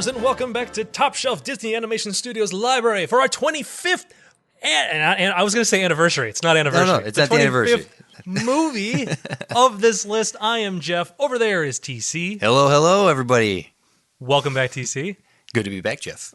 listeners, and welcome back to Top Shelf Disney Animation Studios Library for our 25th, and I was going to say anniversary. It's not anniversary. No, it's not the anniversary. Movie of this list. I am Jeff. Over there is TC. Hello, everybody. Welcome back, TC. Good to be back, Jeff.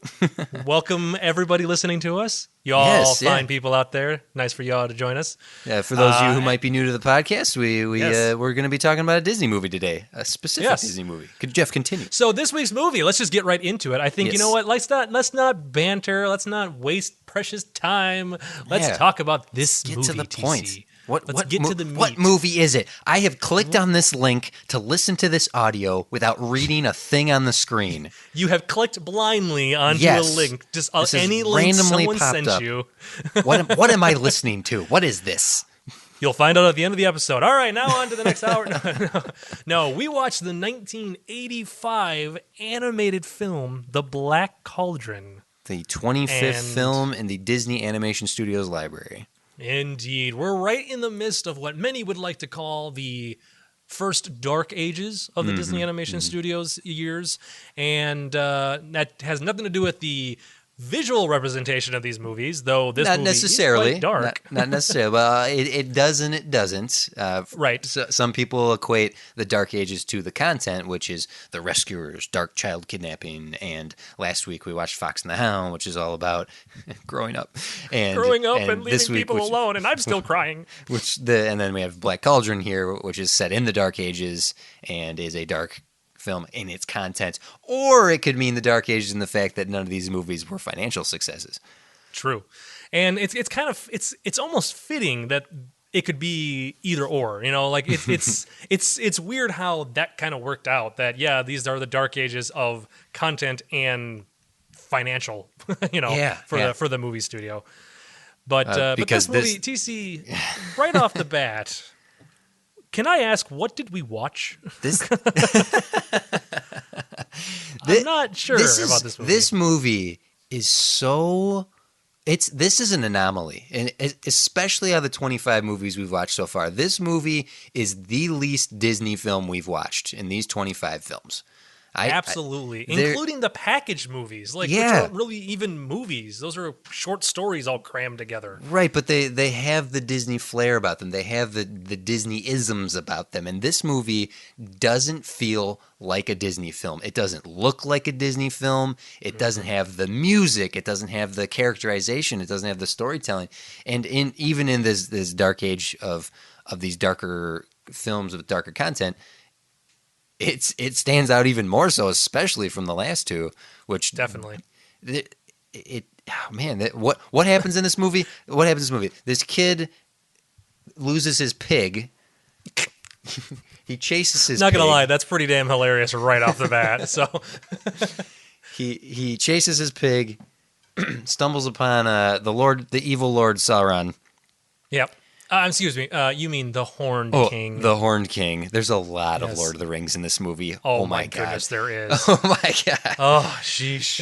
Welcome, everybody listening to us. Y'all fine people out there. Nice for y'all to join us. Yeah, for those of you who might be new to the podcast, we're going to be talking about a Disney movie today, a specific Disney movie. Jeff, continue. So this week's movie, let's just get right into it. I think you know what? Let's not banter. Let's not waste precious time. Let's talk about this movie. Get to the TC. point. Let's get to the meat. What movie is it? I have clicked on this link to listen to this audio without reading a thing on the screen. You have clicked blindly onto a link. Just any link someone sent you. What am I listening to? What is this? You'll find out at the end of the episode. All right, now on to the next hour. No, we watched the 1985 animated film, The Black Cauldron. The 25th film in the Disney Animation Studios library. Indeed. We're right in the midst of what many would like to call the first dark ages of the Disney Animation Studios years. And that has nothing to do with the visual representation of these movies, though this movie is quite dark. Not necessarily. Well, it does and it doesn't. Right. So, some people equate the Dark Ages to the content, which is The Rescuers, dark child kidnapping, and last week we watched Fox and the Hound, which is all about growing up. And leaving people alone, and I'm still crying. And then we have Black Cauldron here, which is set in the Dark Ages and is a dark film in its content, or it could mean the Dark Ages in the fact that none of these movies were financial successes. True, and it's kind of it's almost fitting that it could be either or. You know, like it's weird how that kind of worked out. That these are the Dark Ages of content and financial. For the movie studio, but this movie, TC, right off the bat. Can I ask, what did we watch? I'm not sure about this movie. This movie is so... This is an anomaly, and especially out of the 25 movies we've watched so far. This movie is the least Disney film we've watched in these 25 films. Absolutely, including the package movies, which aren't really even movies. Those are short stories all crammed together. Right, but they have the Disney flair about them. They have the Disney-isms about them, and this movie doesn't feel like a Disney film. It doesn't look like a Disney film. It doesn't have the music. It doesn't have the characterization. It doesn't have the storytelling. And even in this dark age of these darker films with darker content, it stands out even more so, especially from the last two. Which definitely, what happens in this movie? What happens in this movie? This kid loses his pig. He chases his. Not pig. Gonna lie, that's pretty damn hilarious right off the bat. So he chases his pig, stumbles upon the evil Lord Sauron. Yep. Excuse me. You mean the Horned King? The Horned King. There's a lot of Lord of the Rings in this movie. Oh my goodness, there is. Oh my god. Oh sheesh.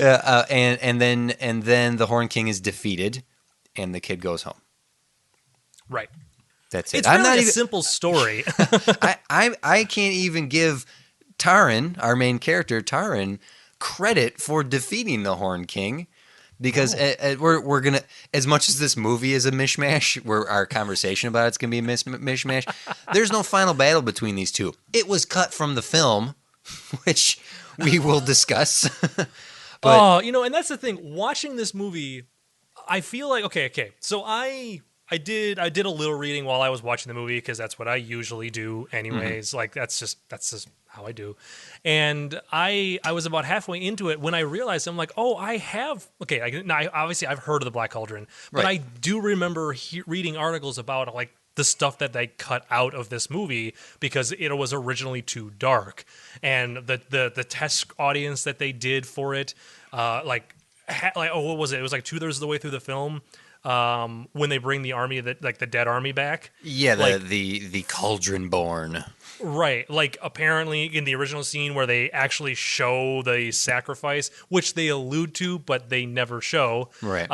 And then the Horned King is defeated, and the kid goes home. Right. That's it. It's really a simple story. I can't even give Taran, our main character, credit for defeating the Horned King. Because we're gonna, as much as this movie is a mishmash, our conversation about it's gonna be a mishmash. There's no final battle between these two. It was cut from the film, which we will discuss. But, and that's the thing. Watching this movie, I feel like okay. So I did a little reading while I was watching the movie because that's what I usually do, anyways. Mm-hmm. Like that's just how I do. And I was about halfway into it when I realized I'm like, I have obviously I've heard of the Black Cauldron, but I do remember reading articles about like the stuff that they cut out of this movie because it was originally too dark, and the test audience that they did for it, what was it? It was like 2/3 of the way through the film. When they bring the army, the dead army back. Yeah, the Cauldron born. Right. Like, apparently in the original scene where they actually show the sacrifice, which they allude to, but they never show. Right.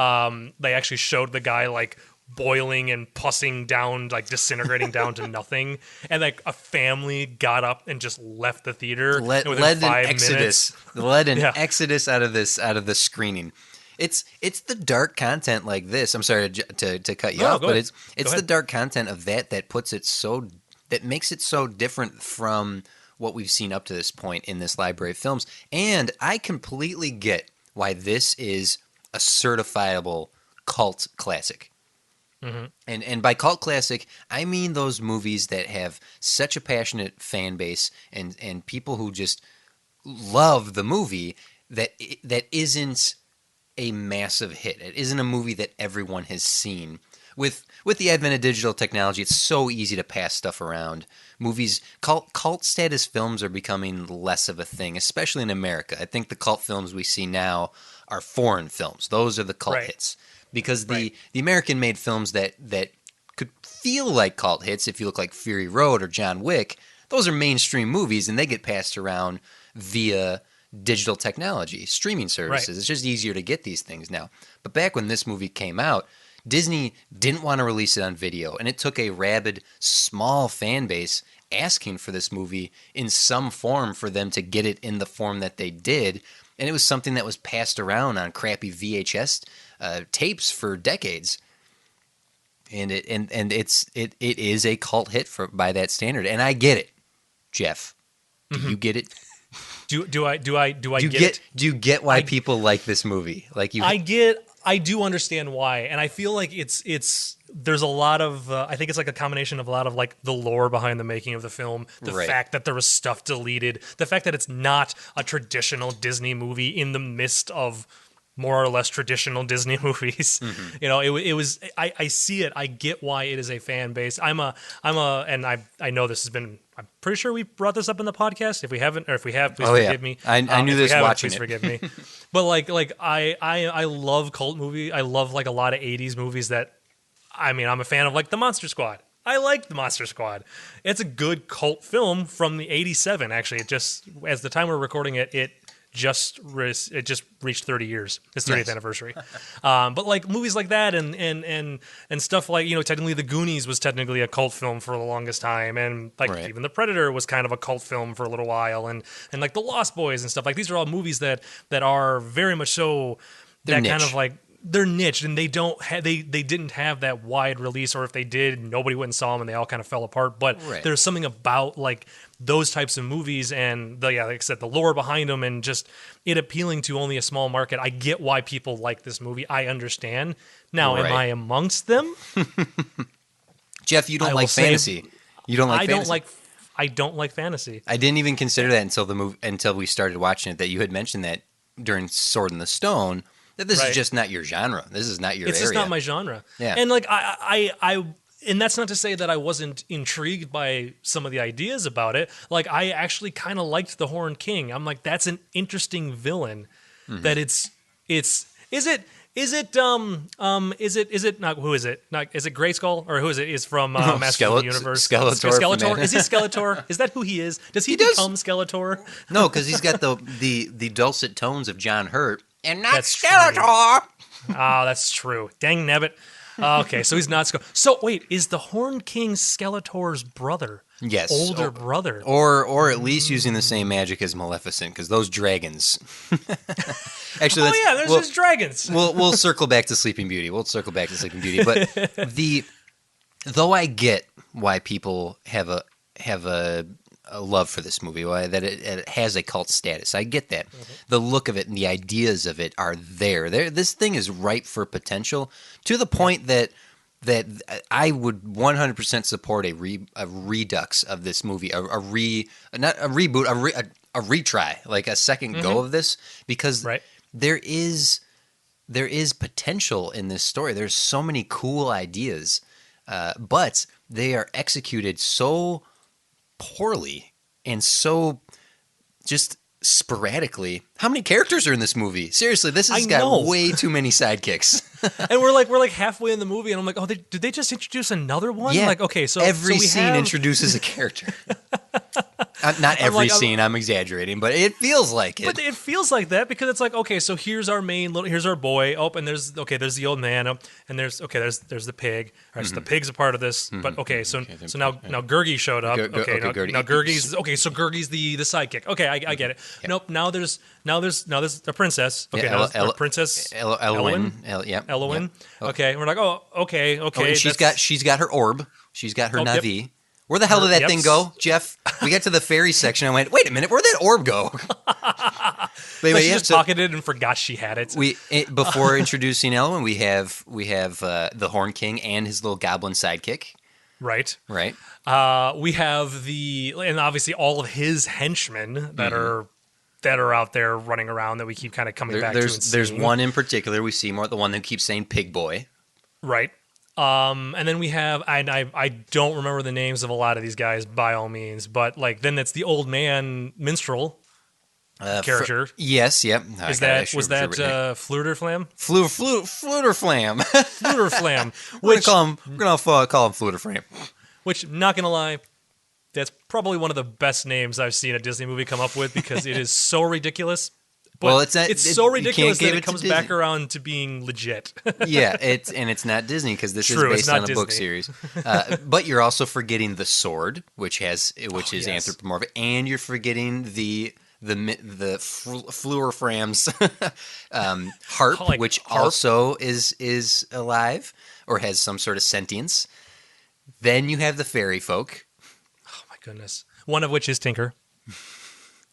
They actually showed the guy, like, boiling and pussing down, like disintegrating down to nothing, and like a family got up and just left the theater. And within led an 5 exodus, minutes, led an yeah, exodus out of the screening. It's the dark content like this. I'm sorry to cut you No, off, go but ahead. it's Go the ahead. dark content of that puts it so that makes it so different from what we've seen up to this point in this library of films. And I completely get why this is a certifiable cult classic. And by cult classic, I mean those movies that have such a passionate fan base and people who just love the movie that isn't a massive hit. It isn't a movie that everyone has seen. With the advent of digital technology, it's so easy to pass stuff around. Movies, cult status films are becoming less of a thing, especially in America. I think the cult films we see now are foreign films. Those are the cult Right. hits. Because Right. the American made films that could feel like cult hits, if you look like Fury Road or John Wick, those are mainstream movies and they get passed around via digital technology, streaming services. Right. It's just easier to get these things now. But back when this movie came out, Disney didn't want to release it on video, and it took a rabid, small fan base asking for this movie in some form for them to get it in the form that they did. And it was something that was passed around on crappy VHS tapes for decades. And it is a cult hit by that standard, and I get it, Jeff. Do you get it? Do I Do you get it? Do you get why people like this movie? Like you, I do understand why, and I feel like it's there's a lot of I think it's like a combination of a lot of like the lore behind the making of the film, the Right. fact that there was stuff deleted, the fact that it's not a traditional Disney movie in the midst of more or less traditional Disney movies. You know, it was I see it. I get why it is a fan base. I'm a and I know this has been. I'm pretty sure we brought this up in the podcast. If we haven't, or if we have, please Oh, yeah. forgive me. I knew If this we haven't, watching please it. forgive me. But like I love cult movie. I love like a lot of 80s movies that I mean, I'm a fan of like the Monster Squad. I like the Monster Squad. It's a good cult film from the 87 actually. It just as the time we're recording it, it just reached 30 years. Its 30th Nice. anniversary. But like movies like that and stuff like, you know, technically The Goonies was technically a cult film for the longest time, and like Right. even The Predator was kind of a cult film for a little while, and like The Lost Boys and stuff. Like these are all movies that are very much so They're that kind of niche. like they're niche, and they don't they didn't have that wide release, or if they did, nobody went and saw them, and they all kind of fell apart. But Right. there's something about like those types of movies and like I said, the lore behind them, and just it appealing to only a small market. I get why people like this movie. I understand. Now, am Right. I amongst them? Jeff, you I don't will like say- fantasy. You don't like I fantasy. don't like fantasy. I didn't even consider that until we started watching it. That you had mentioned that during Sword in the Stone. That this Right. is just not your genre. This is not your It's area. just not my genre. Yeah. And like I and that's not to say that I wasn't intrigued by some of the ideas about it. Like I actually kind of liked the Horned King. I'm like, that's an interesting villain. Mm-hmm. That is it not who is it? Not is it Grayskull or who is it? Is from Master of the Universe? Skeletor from Skeletor. Ant- Is he Skeletor? Is that who he is? Does he does. become Skeletor? No, because he's got the dulcet tones of John Hurt, and not That's true. Skeletor. Ah, that's true. Dang nabbit. Okay, so he's not So wait, is the Horned King Skeletor's brother? Yes, Older brother. or at least using the same magic as Maleficent, because those dragons. Actually, Oh yeah, there's we'll, just dragons. we'll circle back to Sleeping Beauty. But though I get why people have a love for this movie, why that it has a cult status. I get that. The look of it and the ideas of it are there. This thing is ripe for potential to the point that I would 100% support a redux of this movie, not a reboot, a retry, like a second go of this, because Right. there is potential in this story. There's so many cool ideas, but they are executed so poorly and so just sporadically. How many characters are in this movie? Seriously, this has I know. got way too many sidekicks. And we're like halfway in the movie, and I'm like, oh, did they just introduce another one? Yeah, Like, okay, so every so we scene have, introduces a character. Not I'm every like, scene. I'm exaggerating, but it feels like it. but it feels like that because it's like, okay, so here's our here's our boy. Oh, and there's the old man. Oh, and there's the pig. All right, so the pig's a part of this. But okay, so now Gurgi showed up. Now Gurgi's okay. So Gurgi's the sidekick. Okay, I get it. Yep. Nope. Now there's the princess. Okay, Yeah, now Princess Elwyn. Elwyn. Yep. Okay, and we're like, oh, okay. Oh, and she's got her orb. She's got her Yep. Navi. Where the hell did that thing go, Jeff? We got to the fairy section. I went, wait a minute, where'd that orb go? She just pocketed and forgot she had it. Before introducing Elwyn, we have the Horn King and his little goblin sidekick. Right. We have and obviously all of his henchmen that are out there running around that we keep kind of coming back to. There's one in particular we see more, the one that keeps saying Pig Boy. Right. And then we have I don't remember the names of a lot of these guys by all means, but like then it's the old man minstrel character. Yes, yep. Was that Flutterflam? Flutterflam. Flutterflam. We're gonna call him Flutterflam. Which, not gonna lie, that's probably one of the best names I've seen a Disney movie come up with because it is so ridiculous. But it's so ridiculous that it comes back around to being legit. Yeah, it's not Disney because this is based on a book series. But you're also forgetting the sword, which is anthropomorphic, and you're forgetting the Fluorfram's harp, which also is alive or has some sort of sentience. Then you have the fairy folk. Oh my goodness! One of which is Tinker.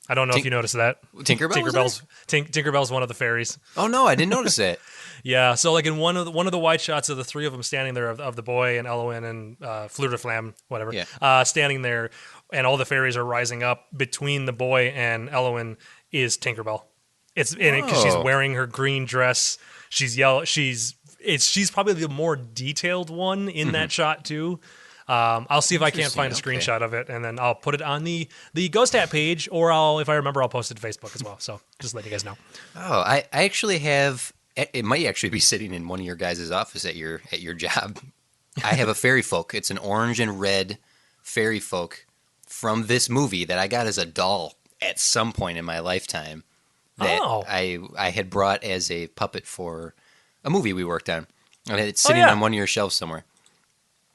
I don't know if you noticed that. Tinkerbell's one of the fairies. Oh no, I didn't notice that. Yeah, so like in one of the wide shots of the three of them standing there of the boy and Elwyn and Flutterflam, whatever, standing there, and all the fairies are rising up. Between the boy and Elwyn is Tinkerbell. It's in it because she's wearing her green dress. She's yellow. She's probably the more detailed one in that shot too. I'll see if I can't find a screenshot of it, and then I'll put it on the Ghost Hat page, or if I remember, I'll post it to Facebook as well. So just letting you guys know. Oh, I actually have. It might actually be sitting in one of your guys' office at your job. I have a fairy folk. It's an orange and red fairy folk from this movie that I got as a doll at some point in my lifetime. That I had brought as a puppet for a movie we worked on. And it's sitting on one of your shelves somewhere.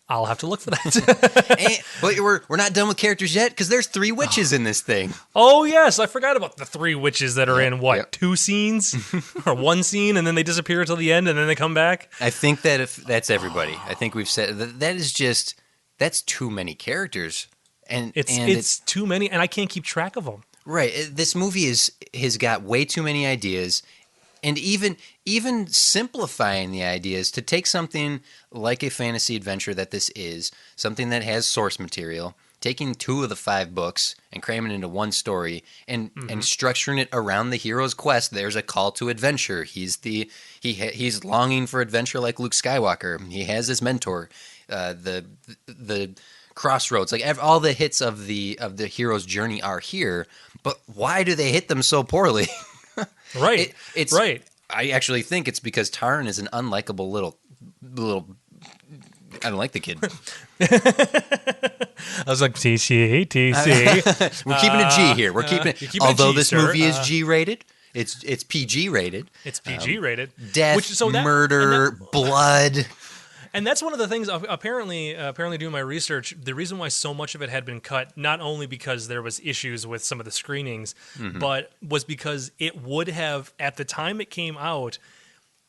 I'll have to look for that. But we're not done with characters yet because there's 3 witches in this thing. Oh yes, I forgot about the 3 witches that are in 2 scenes or 1 scene, and then they disappear until the end, and then they come back. I think that if that's everybody. I think we've said that's too many characters, and it's too many, and I can't keep track of them. Right, this movie has got way too many ideas. And even simplifying the ideas to take something like a fantasy adventure that this is, something that has source material, taking 2 of the 5 books and cramming it into one story and structuring it around the hero's quest. There's a call to adventure. He's longing for adventure like Luke Skywalker. He has his mentor, the crossroads, like all the hits of the hero's journey are here. But why do they hit them so poorly? Right. It's right. I actually think it's because Taran is an unlikable little. I don't like the kid. I was like, TC. We're keeping a G here. We're keeping it. Although this movie is G rated, it's PG rated. It's PG rated. Death, murder, blood. And that's one of the things, apparently doing my research, the reason why so much of it had been cut, not only because there was issues with some of the screenings, but was because it would have, at the time it came out,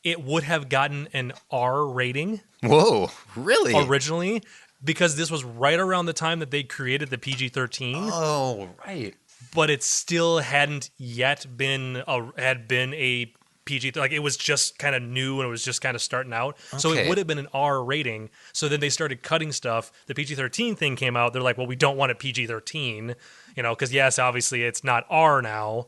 it would have gotten an R rating. Whoa, really? Originally, because this was right around the time that they created the PG-13. Oh, right. But it still hadn't yet been a PG, like it was just kind of new and it was just kind of starting out. Okay. So it would have been an R rating. So then they started cutting stuff. The PG-13 thing came out. They're like, well, we don't want it PG-13, because yes, obviously it's not R now.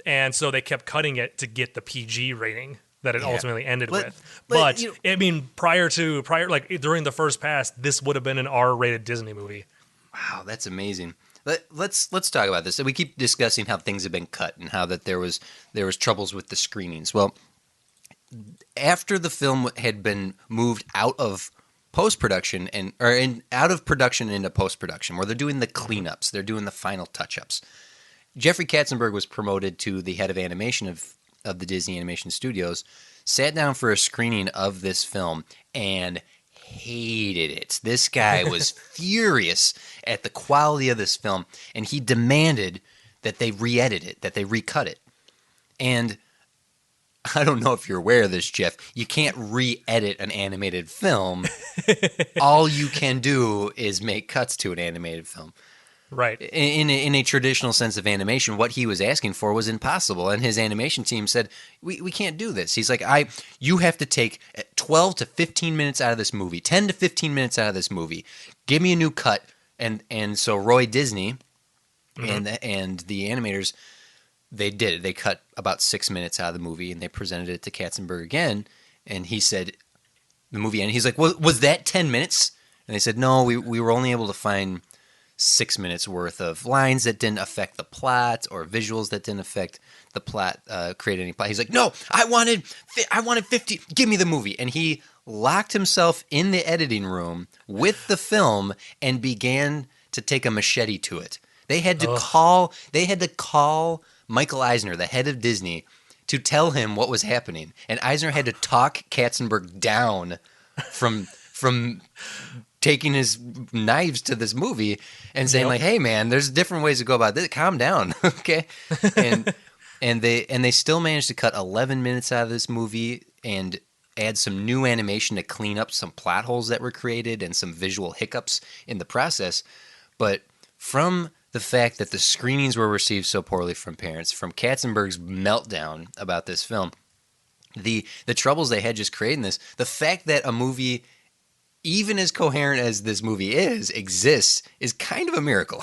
And so they kept cutting it to get the PG rating that it ultimately ended with. But prior, during the first pass, this would have been an R-rated Disney movie. Wow, that's amazing. Let's talk about this. We keep discussing how things have been cut and how that there was troubles with the screenings. Well, after the film had been moved out of post-production out of production into post-production, where they're doing the cleanups, they're doing the final touch-ups. Jeffrey Katzenberg was promoted to the head of animation of the Disney Animation Studios, sat down for a screening of this film, and hated it. This guy was furious at the quality of this film, and he demanded that they re-edit it, that they recut it. And I don't know if you're aware of this, Jeff. You can't re-edit an animated film. All you can do is make cuts to an animated film. Right. In a traditional sense of animation, what he was asking for was impossible, and his animation team said, "We can't do this." He's like, "You have to take 12 to 15 minutes out of this movie, 10 to 15 minutes out of this movie. Give me a new cut." And so Roy Disney and the animators, they did it. They cut about 6 minutes out of the movie, and they presented it to Katzenberg again, and he said, the movie ended. He's like, "Well, was that 10 minutes?" And they said, "No, we were only able to find 6 minutes worth of lines that didn't affect the plot or visuals that didn't affect the plot, create any plot." He's like, "No, I wanted 50. Give me the movie." And he locked himself in the editing room with the film and began to take a machete to it. They had to call Michael Eisner, the head of Disney, to tell him what was happening. And Eisner had to talk Katzenberg down from taking his knives to this movie and saying, like, "Hey man, there's different ways to go about this. Calm down." Okay. And they still managed to cut 11 minutes out of this movie and add some new animation to clean up some plot holes that were created and some visual hiccups in the process. But from the fact that the screenings were received so poorly from parents, from Katzenberg's meltdown about this film, the troubles they had just creating this, the fact that a movie, even as coherent as this movie exists, is kind of a miracle.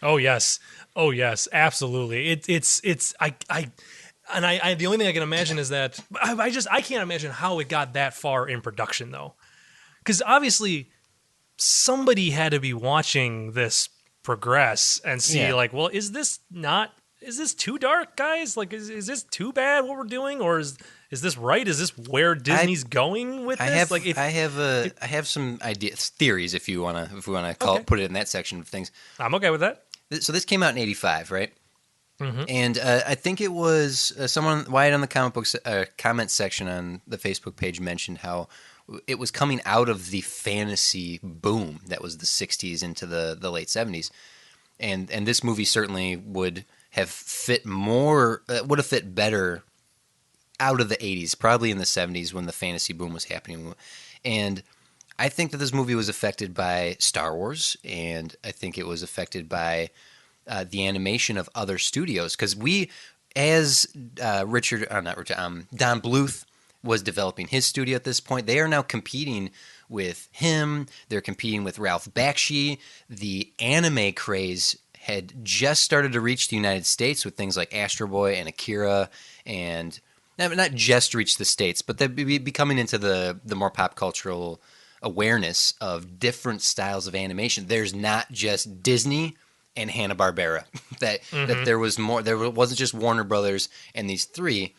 Oh yes, absolutely. The only thing I can imagine is that I can't imagine how it got that far in production though, because obviously somebody had to be watching this progress and see like, well, is this too dark, guys? Like, is this too bad what we're doing, or is this right? Is this where Disney's going with this? I have some ideas, theories, if we want to put it in that section of things. I'm okay with that. So this came out in '85, right? Mm-hmm. And I think it was someone Wyatt on the comment section on the Facebook page mentioned how it was coming out of the fantasy boom that was the '60s into the late '70s, and this movie certainly would have fit better out of the '80s, probably in the '70s when the fantasy boom was happening. And I think that this movie was affected by Star Wars, and I think it was affected by the animation of other studios, because Don Bluth was developing his studio at this point. They are now competing with him. They're competing with Ralph Bakshi. The anime craze had just started to reach the United States with things like Astro Boy and Akira, and not just reach the States, but they're becoming into the more pop cultural awareness of different styles of animation. There's not just Disney and Hanna-Barbera. that there was more. There wasn't just Warner Brothers and these three.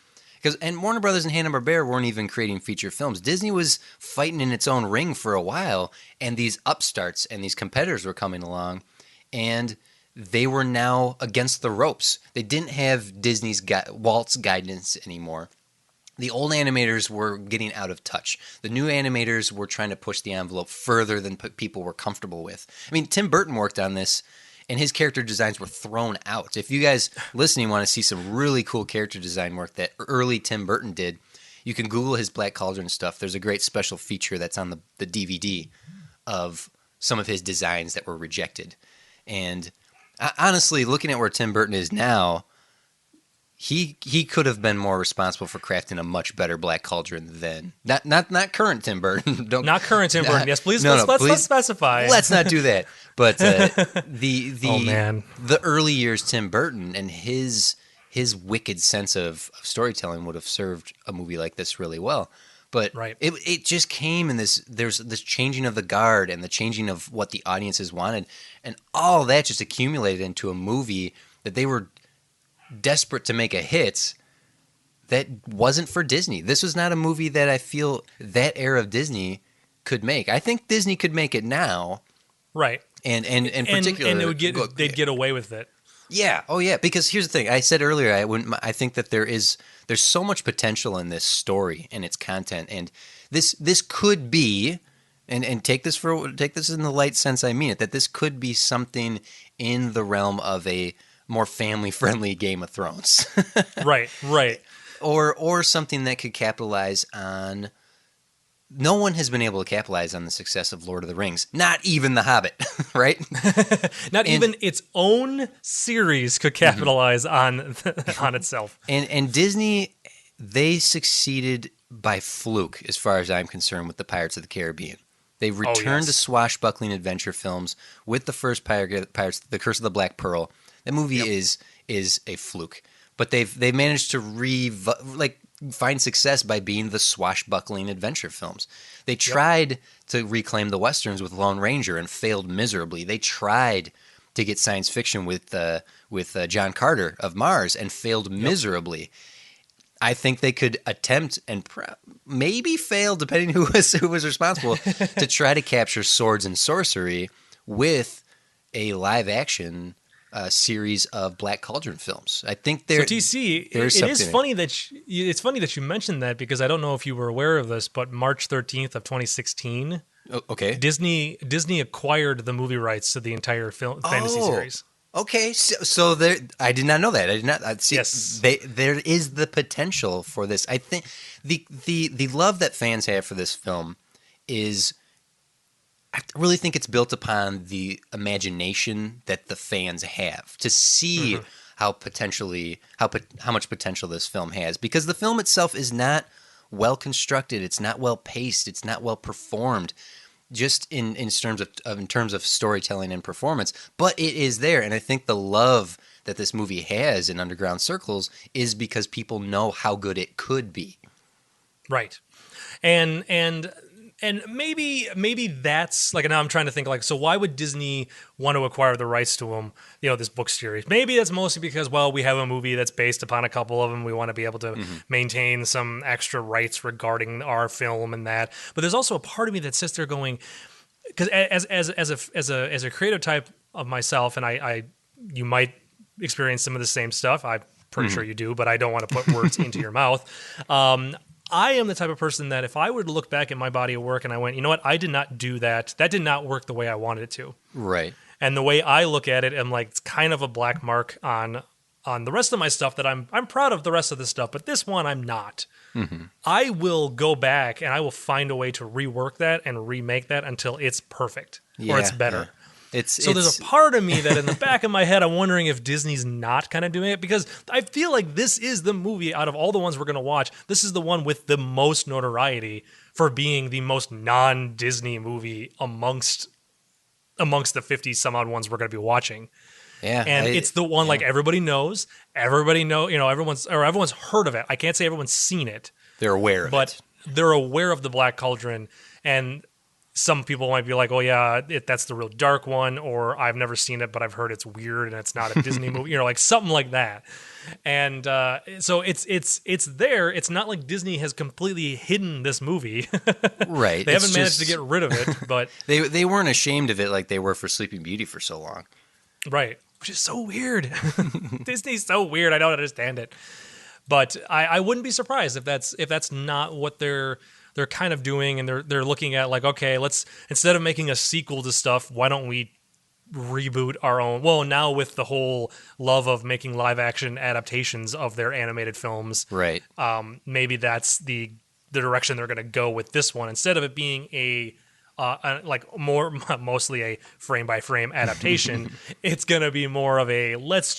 And Warner Brothers and Hanna-Barbera weren't even creating feature films. Disney was fighting in its own ring for a while, and these upstarts and these competitors were coming along, and they were now against the ropes. They didn't have Disney's Walt's guidance anymore. The old animators were getting out of touch. The new animators were trying to push the envelope further than people were comfortable with. I mean, Tim Burton worked on this, and his character designs were thrown out. If you guys listening want to see some really cool character design work that early Tim Burton did, you can Google his Black Cauldron stuff. There's a great special feature that's on the DVD of some of his designs that were rejected. And honestly, looking at where Tim Burton is now, he could have been more responsible for crafting a much better Black Cauldron than not current Tim Burton. Not current Tim Burton. Yes, please. Let's specify. Let's not do that. But the early years Tim Burton and his wicked sense of storytelling would have served a movie like this really well. But it just came in there's this changing of the guard and the changing of what the audiences wanted, and all that just accumulated into a movie that they were desperate to make a hit that wasn't for Disney. This was not a movie that I feel that era of Disney could make. I think Disney could make it now, Right. and in particular, and they'd get away with it. Yeah. Oh, yeah. Because here's the thing. I said earlier, I think that there's so much potential in this story and its content, and this could be, and take this in the light sense I mean it, that this could be something in the realm of a more family friendly Game of Thrones, Right. Right. or something that could capitalize on. No one has been able to capitalize on the success of Lord of the Rings, not even The Hobbit, right? Not even its own series could capitalize on itself. And Disney, they succeeded by fluke, as far as I'm concerned, with the Pirates of the Caribbean. They returned to swashbuckling adventure films with the first Pirates, The Curse of the Black Pearl. That movie is a fluke, but they managed to find success by being the swashbuckling adventure films. They tried to reclaim the westerns with Lone Ranger and failed miserably. They tried to get science fiction with John Carter of Mars and failed miserably. I think they could attempt and maybe fail, depending who was responsible, to try to capture swords and sorcery with a live action series of Black Cauldron films. I think So TC, it is funny that you mentioned that, because I don't know if you were aware of this, but March 13th of 2016, okay, Disney acquired the movie rights to the entire fantasy series. Okay, so there, I did not know that. I did not see. Yes. There is the potential for this. I think the love that fans have for this film is, I really think it's built upon the imagination that the fans have to see how much potential this film has, because the film itself is not well constructed, it's not well paced, it's not well performed, just in terms of storytelling and performance, but it is there. And I think the love that this movie has in underground circles is because people know how good it could be. Right. And maybe that's like, now I'm trying to think, like, so why would Disney want to acquire the rights to them, this book series? Maybe that's mostly because, well, we have a movie that's based upon a couple of them. We want to be able to maintain some extra rights regarding our film and that. But there's also a part of me that sits there going, because as a creative type of myself, and you might experience some of the same stuff. I'm pretty sure you do, but I don't want to put words into your mouth. I am the type of person that if I were to look back at my body of work and I went, you know what, I did not do that. That did not work the way I wanted it to. Right. And the way I look at it, I'm like, it's kind of a black mark on the rest of my stuff, that I'm proud of the rest of the stuff, but this one I'm not. I will go back and I will find a way to rework that and remake that until it's perfect or it's better. Yeah. There's a part of me that in the back of my head, I'm wondering if Disney's not kind of doing it, because I feel like this is the movie out of all the ones we're going to watch. This is the one with the most notoriety for being the most non-Disney movie amongst the 50 some odd ones we're going to be watching. Yeah. And it's the one like everybody knows, everyone's heard of it. I can't say everyone's seen it. They're aware of it. But they're aware of the Black Cauldron, and some people might be like, "Oh yeah, that's the real dark one," or "I've never seen it, but I've heard it's weird and it's not a Disney movie," like something like that. And so it's there. It's not like Disney has completely hidden this movie. Right. They haven't managed to get rid of it, but they weren't ashamed of it like they were for Sleeping Beauty for so long. Right, which is so weird. Disney's so weird. I don't understand it. But I wouldn't be surprised if that's not what they're kind of doing, and they're looking at like, okay, let's, instead of making a sequel to stuff, why don't we reboot our own? Well, now with the whole love of making live action adaptations of their animated films, right? Maybe that's the direction they're going to go with this one, instead of it being mostly a frame by frame adaptation. It's going to be more of a let's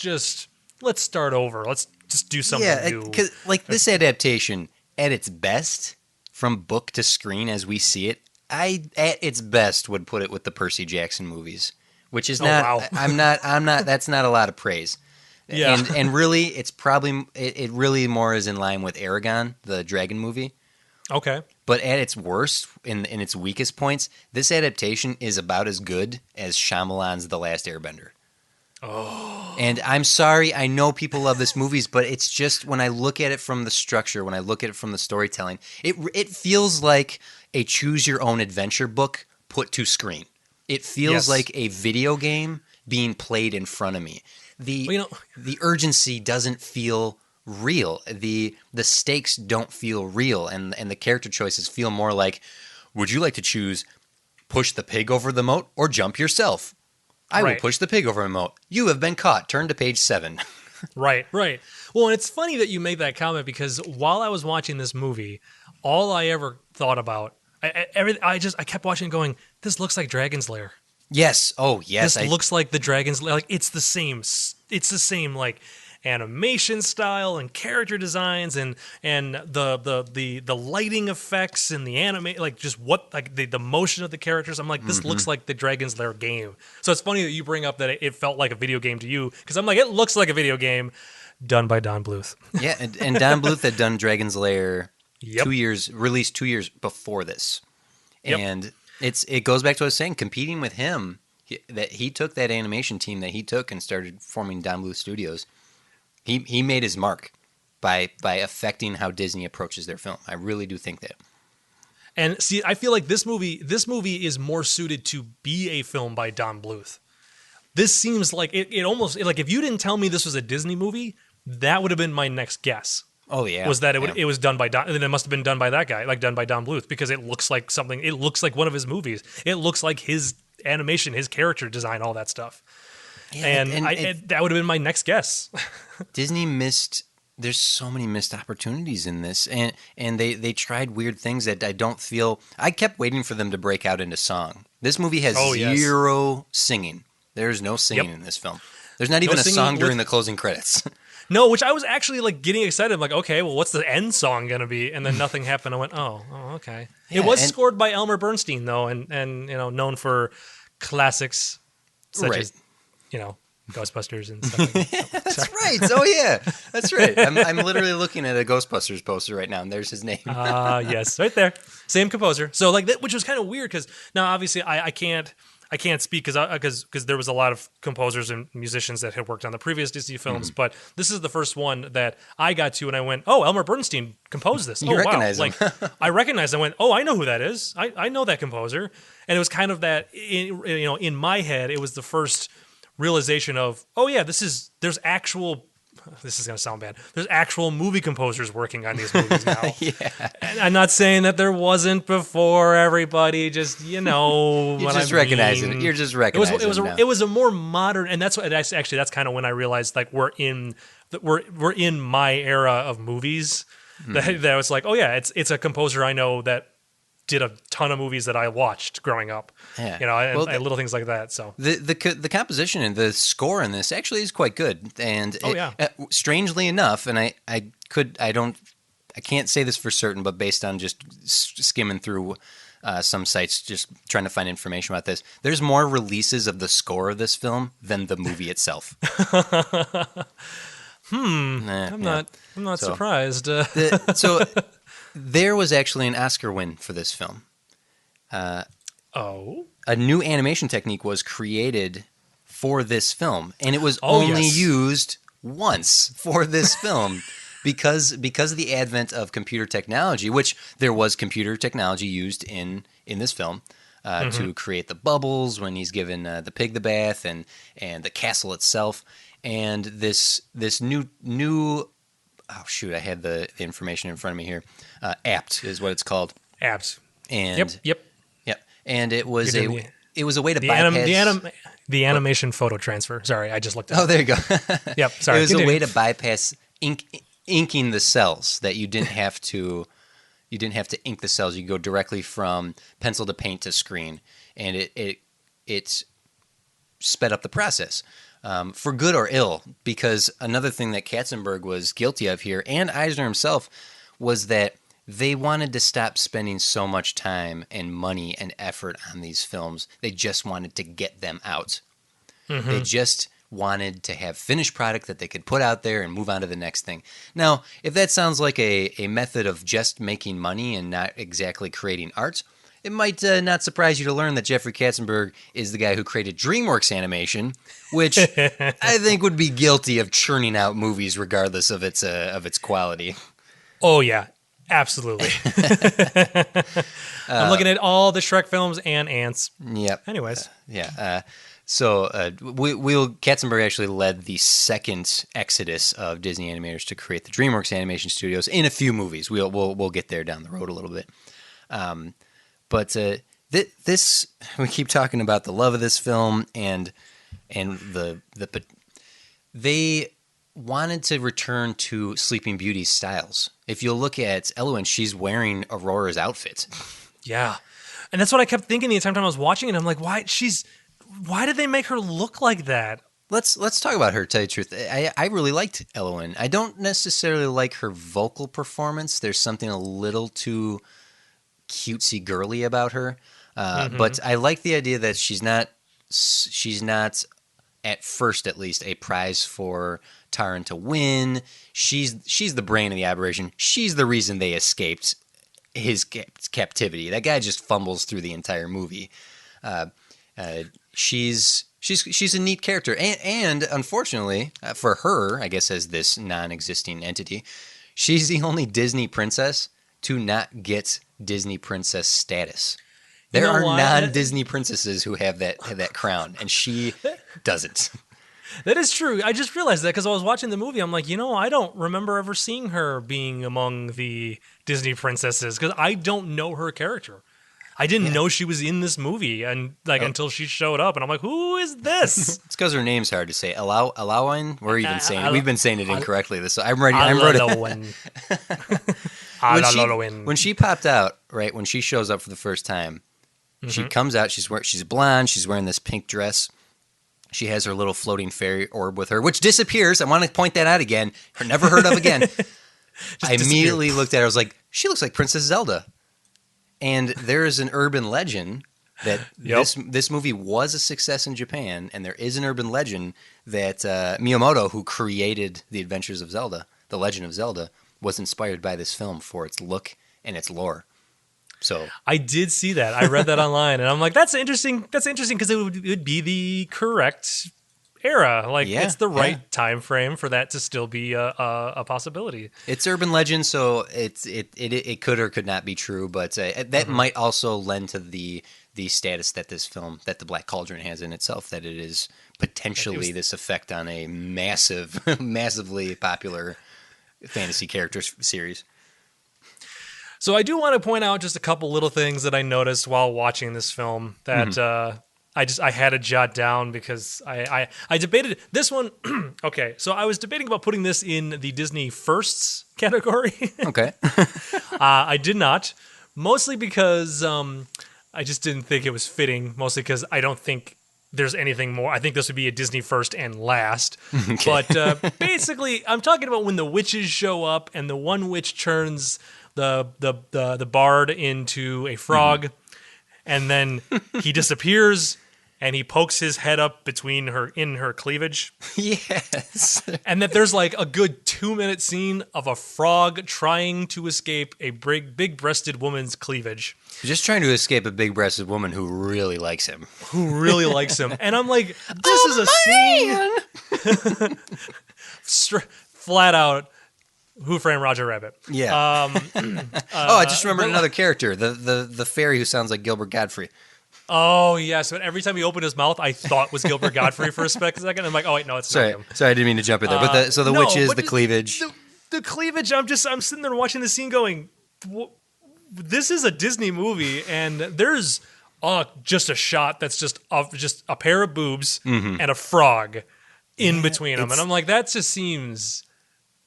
start over. Let's just do something new. Yeah, because like this adaptation at its best, from book to screen as we see it, I at its best would put it with the Percy Jackson movies, which is not. Wow. I'm not. That's not a lot of praise. Yeah, and really, it's probably it really more is in line with Aragon, the dragon movie. Okay, but at its worst, in its weakest points, this adaptation is about as good as Shyamalan's The Last Airbender. Oh. And I'm sorry, I know people love this movies, but it's just when I look at it from the structure, when I look at it from the storytelling, it feels like a choose your own adventure book put to screen. It feels Yes. like a video game being played in front of me. The Well, the urgency doesn't feel real. The stakes don't feel real, and the character choices feel more like, would you like to choose push the pig over the moat or jump yourself? I will Right. push the pig over the moat. You have been caught. Turn to page 7. Right. Well, and it's funny that you made that comment because while I was watching this movie, all I ever thought about, I kept watching and going, this looks like Dragon's Lair. Yes. Oh, yes. This looks like the Dragon's Lair. Like it's the same like animation style and character designs and the lighting effects and the anime, like just what like the motion of the characters. I'm like, this looks like the Dragon's Lair game. So it's funny that you bring up that it felt like a video game to you because I'm like, it looks like a video game done by Don Bluth. Yeah, and Don Bluth had done Dragon's Lair Yep. released 2 years before this. Yep. And it goes back to what I was saying, competing with him, that he took that animation team that he took and started forming Don Bluth Studios. He made his mark by affecting how Disney approaches their film. I really do think that. And see, I feel like this movie is more suited to be a film by Don Bluth. This seems like it almost like if you didn't tell me this was a Disney movie, that would have been my next guess. Oh yeah, Was that yeah. it was done by Don, and then it must have been done by that guy, like done by Don Bluth, because it looks like something. It looks like one of his movies. It looks like his animation, his character design, all that stuff. Yeah, And that would have been my next guess. Disney missed. There's so many missed opportunities in this, and they tried weird things that I don't feel. I kept waiting for them to break out into song. This movie has Yes. zero singing. There's no singing in this film. There's not even a singing song with- during the closing credits. No, which I was actually like getting excited. I'm like, okay, well, what's the end song gonna be? And then nothing happened. I went, oh, okay. Yeah, It was and- scored by Elmer Bernstein though, and known for classics such Right. as Ghostbusters and stuff like that. That's right. Oh yeah, that's right. I'm literally looking at a Ghostbusters poster right now, and there's his name. Yes, right there, same composer. So like that, which was kind of weird because now obviously I can't speak because there was a lot of composers and musicians that had worked on the previous Disney films, but this is the first one that I got to, and I went, oh, Elmer Bernstein composed this. You recognize wow! him. Like I recognized. I went, oh, I know who that is. I know that composer, and it was kind of that in my head, it was the first realization of, oh yeah, there's actual. This is going to sound bad. There's actual movie composers working on these movies now. Yeah. And I'm not saying that there wasn't before. Everybody just, You're what just I recognizing mean. it. You're just recognizing it. Now. It was a more modern, and that's kind of when I realized like we're in my era of movies. That was like, oh yeah, it's a composer I know that did a ton of movies that I watched growing up. Yeah. And little things like that. So The composition and the score in this actually is quite good, and strangely enough, and I can't say this for certain, but based on just skimming through some sites, just trying to find information about this, there's more releases of the score of this film than the movie itself. I'm not surprised. So there was actually an Oscar win for this film. Oh. A new animation technique was created for this film, and it was Oh, only yes. used once for this film because of the advent of computer technology, which there was computer technology used in this film to create the bubbles when he's given the pig the bath and the castle itself, and this new oh shoot, I had the information in front of me here. Apt is what it's called. Apt. And Yep. and it was You're doing a way to The bypass the animation photo transfer. Sorry, I just looked at Oh, there you go. Yep, sorry. It was Continue. a way to bypass inking the cells that you didn't have to ink the cells. You could go directly from pencil to paint to screen, and it sped up the process. For good or ill, because another thing that Katzenberg was guilty of here, and Eisner himself, was that they wanted to stop spending so much time and money and effort on these films. They just wanted to get them out. Mm-hmm. They just wanted to have finished product that they could put out there and move on to the next thing. Now, if that sounds like a method of just making money and not exactly creating art, it might not surprise you to learn that Jeffrey Katzenberg is the guy who created DreamWorks Animation, which I think would be guilty of churning out movies regardless of its quality. Oh yeah. Absolutely. I'm looking at all the Shrek films and ants. Yep. Anyways. So Katzenberg actually led the second exodus of Disney animators to create the DreamWorks Animation Studios in a few movies. We'll get there down the road a little bit. But this we keep talking about the love of this film and they wanted to return to Sleeping Beauty's styles. If you look at Eowyn, she's wearing Aurora's outfit. Yeah. And that's what I kept thinking the entire time I was watching it. I'm like, why did they make her look like that? Let's talk about her, to tell you the truth. I really liked Eowyn. I don't necessarily like her vocal performance. There's something a little too cutesy girly about her. But I like the idea that she's not at first, at least, a prize for Taran to win. She's the brain of the operation. She's the reason they escaped his captivity. That guy just fumbles through the entire movie. She's a neat character, and unfortunately for her, I guess as this non-existing entity, she's the only Disney princess to not get Disney princess status. There are non-Disney princesses who have that crown, and she doesn't. That is true. I just realized that because I was watching the movie. I'm like, I don't remember ever seeing her being among the Disney princesses because I don't know her character. I didn't know she was in this movie and until she showed up, and I'm like, who is this? It's because her name's hard to say. Alawin? We're even saying it. We've been saying it incorrectly. I'm ready. I'm ready. When she popped out, right when she shows up for the first time, she comes out. She's blonde. She's wearing this pink dress. She has her little floating fairy orb with her, which disappears. I want to point that out again. Never heard of again. I immediately looked at her. I was like, she looks like Princess Zelda. And there is an urban legend that this movie was a success in Japan, and there is an urban legend that Miyamoto, who created The Adventures of Zelda, The Legend of Zelda, was inspired by this film for its look and its lore. So I did see that. I read that online, and I'm like, that's interesting. That's interesting because it would be the correct era. It's the right time frame for that to still be a possibility. It's urban legend, so it could or could not be true, but that might also lend to the status that this film, that the Black Cauldron has in itself, that it is potentially this effect on a massively popular fantasy character series. So I do want to point out just a couple little things that I noticed while watching this film that I had to jot down because I debated this one. Okay, so I was debating about putting this in the Disney Firsts category. Okay. I did not, mostly because I just didn't think it was fitting, mostly because I don't think there's anything more. I think this would be a Disney First and Last. Okay. But basically, I'm talking about when the witches show up and the one witch turns the bard into a frog, and then he disappears and he pokes his head up in her cleavage. Yes. And that there's like a good 2-minute scene of a frog trying to escape a big-breasted woman's cleavage. Just trying to escape a big-breasted woman who really likes him. And I'm like, this is a scene. Flat out. Who Framed Roger Rabbit? Yeah. I just remembered another character, the fairy who sounds like Gilbert Godfrey. Oh, yes. But every time he opened his mouth, I thought was Gilbert Godfrey for a second. I'm like, oh, wait, no, it's not him. Sorry, I didn't mean to jump in there. But the witch is the cleavage. The cleavage, I'm sitting there watching the scene going, this is a Disney movie, and there's just a shot that's just a pair of boobs and a frog in between them. And I'm like, that just seems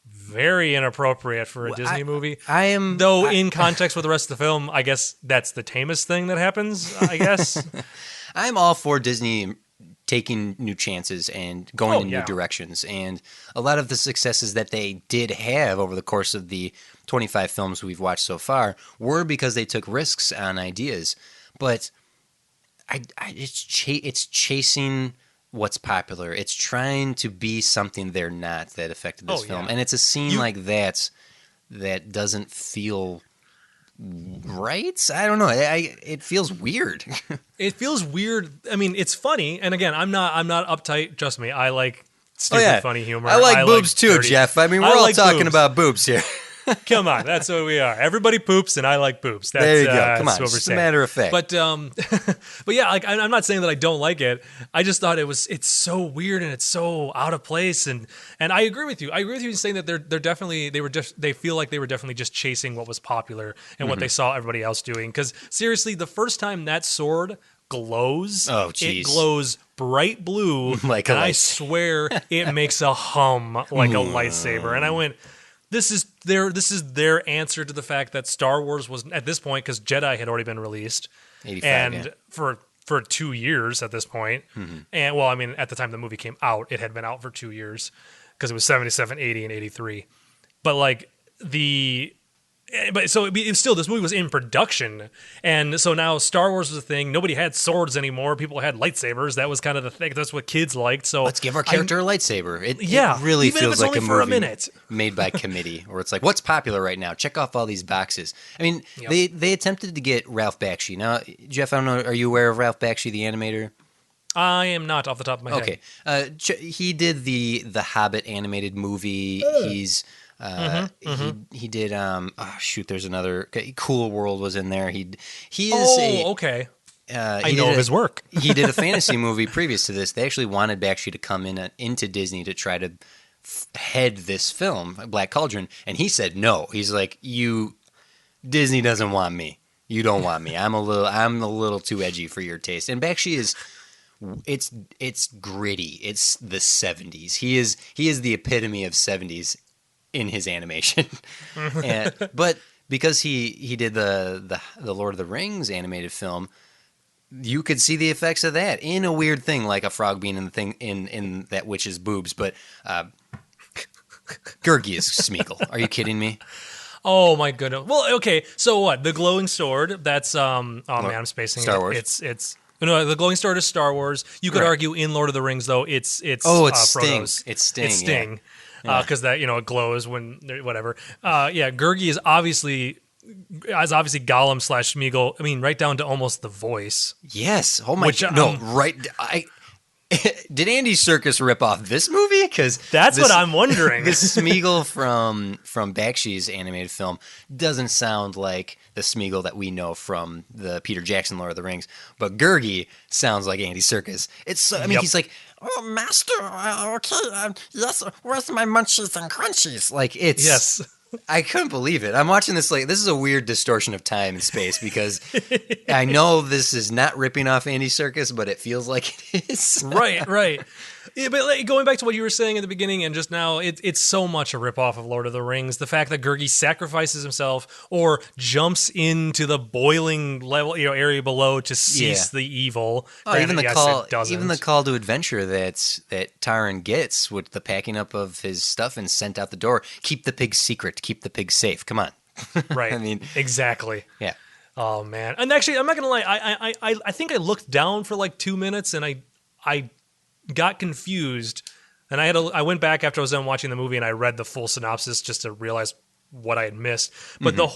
very inappropriate for a Disney movie. In context with the rest of the film, I guess that's the tamest thing that happens, I guess. I'm all for Disney taking new chances and going in new directions. And a lot of the successes that they did have over the course of the 25 films we've watched so far were because they took risks on ideas. But it's chasing what's popular. It's trying to be something they're not that affected this film. And it's a scene like that doesn't feel right. I don't know. It feels weird. It feels weird. I mean, it's funny. And again, I'm not uptight. Trust me. I like stupid, funny humor. I like boobs too, dirty. Jeff. I mean, we're all talking about boobs here. Come on, that's what we are. Everybody poops, and I like poops. That's, There you go. Come on, that's what we're just a saying. matter of fact. But but yeah, like I'm not saying that I don't like it. I just thought it's so weird and it's so out of place. And I agree with you. I agree with you in saying that they feel like they were definitely just chasing what was popular and what they saw everybody else doing. Because seriously, the first time that sword glows, it glows bright blue, like and I swear it makes a hum like a lightsaber. And I went, this is their answer to the fact that Star Wars was at this point, because Jedi had already been released, 85, and for 2 years at this point. And well, I mean, at the time the movie came out, it had been out for 2 years because it was 77, 80, and 83. But like so it still, this movie was in production, and so now Star Wars was a thing. Nobody had swords anymore. People had lightsabers. That was kind of the thing. That's what kids liked. So let's give our character a lightsaber. It really even feels if it's like only a for movie a minute. made by committee, where it's like, what's popular right now? Check off all these boxes. I mean, they attempted to get Ralph Bakshi. Now, Jeff, I don't know, are you aware of Ralph Bakshi, the animator? I am not off the top of my head. Okay, he did the Hobbit animated movie. He's he did there's another Cool World was in there. He is okay. I know of his work. He did a fantasy movie previous to this. They actually wanted Bakshi to come into Disney to try to head this film, Black Cauldron, and he said no. He's like, Disney doesn't want me. You don't want me. I'm a little too edgy for your taste. And Bakshi is. It's gritty. It's the 70s. He is the epitome of 70s in his animation. But because he did the Lord of the Rings animated film, you could see the effects of that in a weird thing, like a frog being in the thing in that witch's boobs. But Gurgi is Smeagol. Are you kidding me? Oh my goodness. Well, okay. So what? The glowing sword. That's man, I'm spacing Star it. Wars. It's no, the glowing sword is Star Wars. You could argue in Lord of the Rings though, it's Sting. Frodo's. It's Sting. It's Sting. Because that it glows when whatever. Gurgi is obviously Gollum / Smeagol. I mean, right down to almost the voice. Yes. Oh my. Did Andy Serkis rip off this movie? Because that's what I'm wondering. The Smeagol from Bakshi's animated film doesn't sound like the Smeagol that we know from the Peter Jackson Lord of the Rings, but Gurgi sounds like Andy Serkis. He's like, "Oh, master, okay, yes, where's my munchies and crunchies?" Like it's yes. I couldn't believe it. I'm watching this this is a weird distortion of time and space because I know this is not ripping off Andy Serkis, but it feels like it is. Right. Yeah, but going back to what you were saying in the beginning and just now, it's so much a ripoff of Lord of the Rings. The fact that Gurgi sacrifices himself or jumps into the boiling level area below to cease the evil. Even the call to adventure that Taran gets with the packing up of his stuff and sent out the door. Keep the pig secret. Keep the pig safe. Come on. Right. I mean, exactly. Yeah. Oh man. And actually, I'm not gonna lie. I think I looked down for like 2 minutes and I got confused, and I went back after I was done watching the movie and I read the full synopsis just to realize what I had missed. But the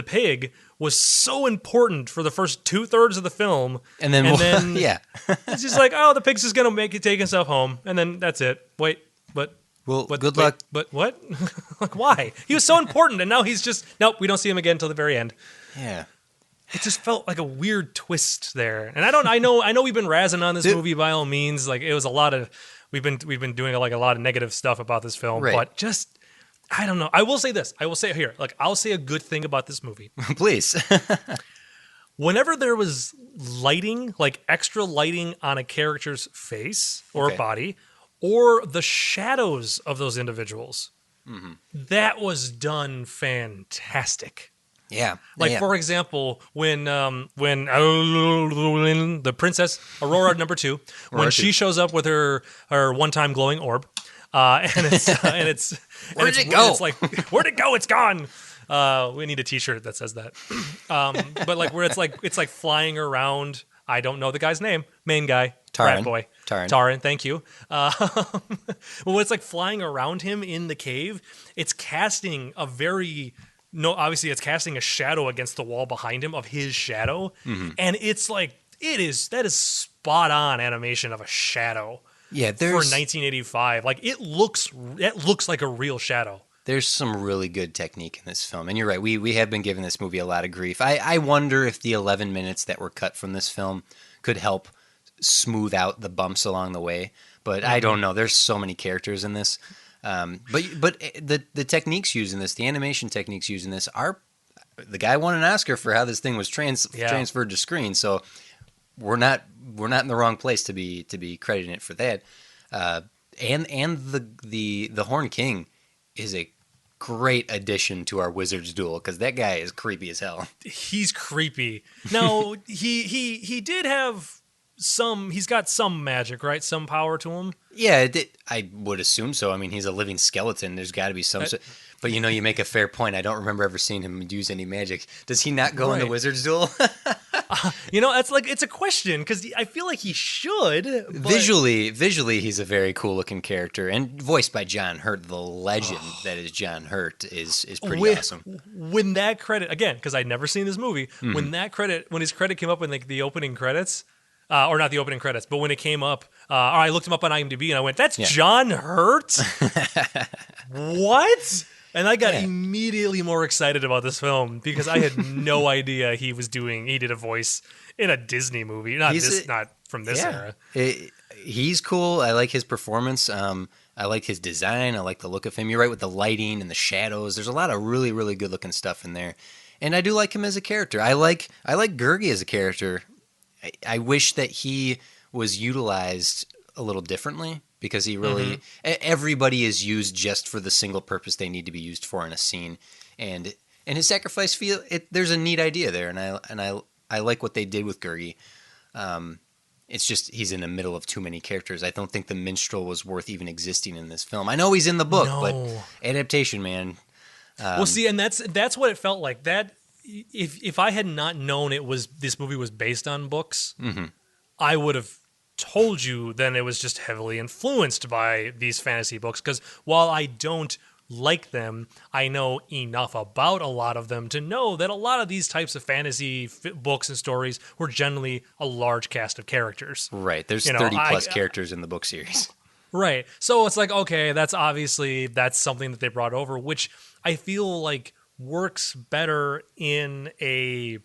pig was so important for the first 2/3 of the film, and then yeah, it's just like, oh, the pig's just gonna take himself home, and then that's it. Wait, but. Well, good luck. But what? Like, why? He was so important, and now he's just nope. We don't see him again until the very end. Yeah. It just felt like a weird twist there, and I know we've been razzing on this movie by all means. Like it was a lot of we've been doing like a lot of negative stuff about this film, but just I don't know. I will say this. I will say here, like I'll say a good thing about this movie. Please. Whenever there was lighting, like extra lighting on a character's face or body, or the shadows of those individuals, that was done fantastic. Yeah. For example, when the Princess Aurora #2, when she shows up with her one-time glowing orb, and it's where'd it go? It's like, where'd it go? It's gone. We need a T-shirt that says that. But like where it's like flying around. I don't know the guy's name. Main guy, Rat Boy. Taran, thank you. Well, it's like flying around him in the cave. It's casting obviously it's casting a shadow against the wall behind him of his shadow. And it's like, that is spot on animation of a shadow. Yeah, for 1985. Like it looks like a real shadow. there's some really good technique in this film. And you're right, we have been giving this movie a lot of grief. I wonder if the 11 minutes that were cut from this film could help smooth out the bumps along the way. But I don't know. There's so many characters in this. But the techniques used in this, the animation techniques used in this are, the guy won an Oscar for how this thing was transferred to screen. So we're not in the wrong place to be crediting it for that. And the Horn King is a great addition to our Wizard's Duel, because that guy is creepy as hell. He's creepy. Now he did have he's got some magic, right? Some power to him. Yeah, I would assume so. I mean, he's a living skeleton. There's got to be some. But you make a fair point. I don't remember ever seeing him use any magic. Does he not go in the Wizard's Duel? It's a question, because I feel like he should. But... Visually, he's a very cool looking character, and voiced by John Hurt, the legend that is John Hurt, is pretty awesome. When that credit, again, because I'd never seen this movie, when his credit came up in the opening credits. Or not the opening credits, but when it came up, I looked him up on IMDb and I went, "That's John Hurt." What? And I got immediately more excited about this film because I had no idea he did a voice in a Disney movie, not from this era. He's cool. I like his performance. I like his design. I like the look of him. You're right with the lighting and the shadows. There's a lot of really, really good looking stuff in there, and I do like him as a character. I like Gurgi as a character. I wish that he was utilized a little differently, because he really everybody is used just for the single purpose they need to be used for in a scene, and his sacrifice there's a neat idea there, and I like what they did with Gurgi. It's just he's in the middle of too many characters. I don't think the minstrel was worth even existing in this film. I know he's in the book, but adaptation, man. Well, see, and that's what it felt like. That if I had not known this movie was based on books, I would have told you then it was just heavily influenced by these fantasy books, because while I don't like them, I know enough about a lot of them to know that a lot of these types of fantasy books and stories were generally a large cast of characters. Right. There's 30 plus characters in the book series. Right. So it's like, okay, that's something that they brought over, which I feel like works better in a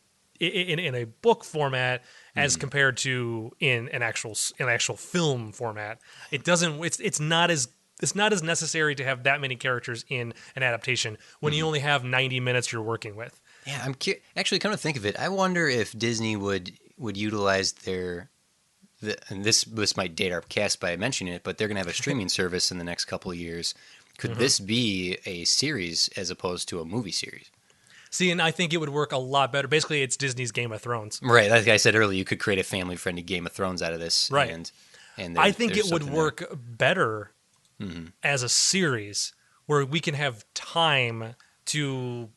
book format as compared to in an actual film format. It's not as necessary to have that many characters in an adaptation when you only have 90 minutes you're working with. Yeah, I'm actually, come to think of it, I wonder if Disney would utilize and this might date our cast by mentioning it, but they're going to have a streaming service in the next couple of years. Could this be a series as opposed to a movie series? See, and I think it would work a lot better. Basically, it's Disney's Game of Thrones. Right. Like I said earlier, you could create a family-friendly Game of Thrones out of this. Right. And I think it would work better as a series where we can have time to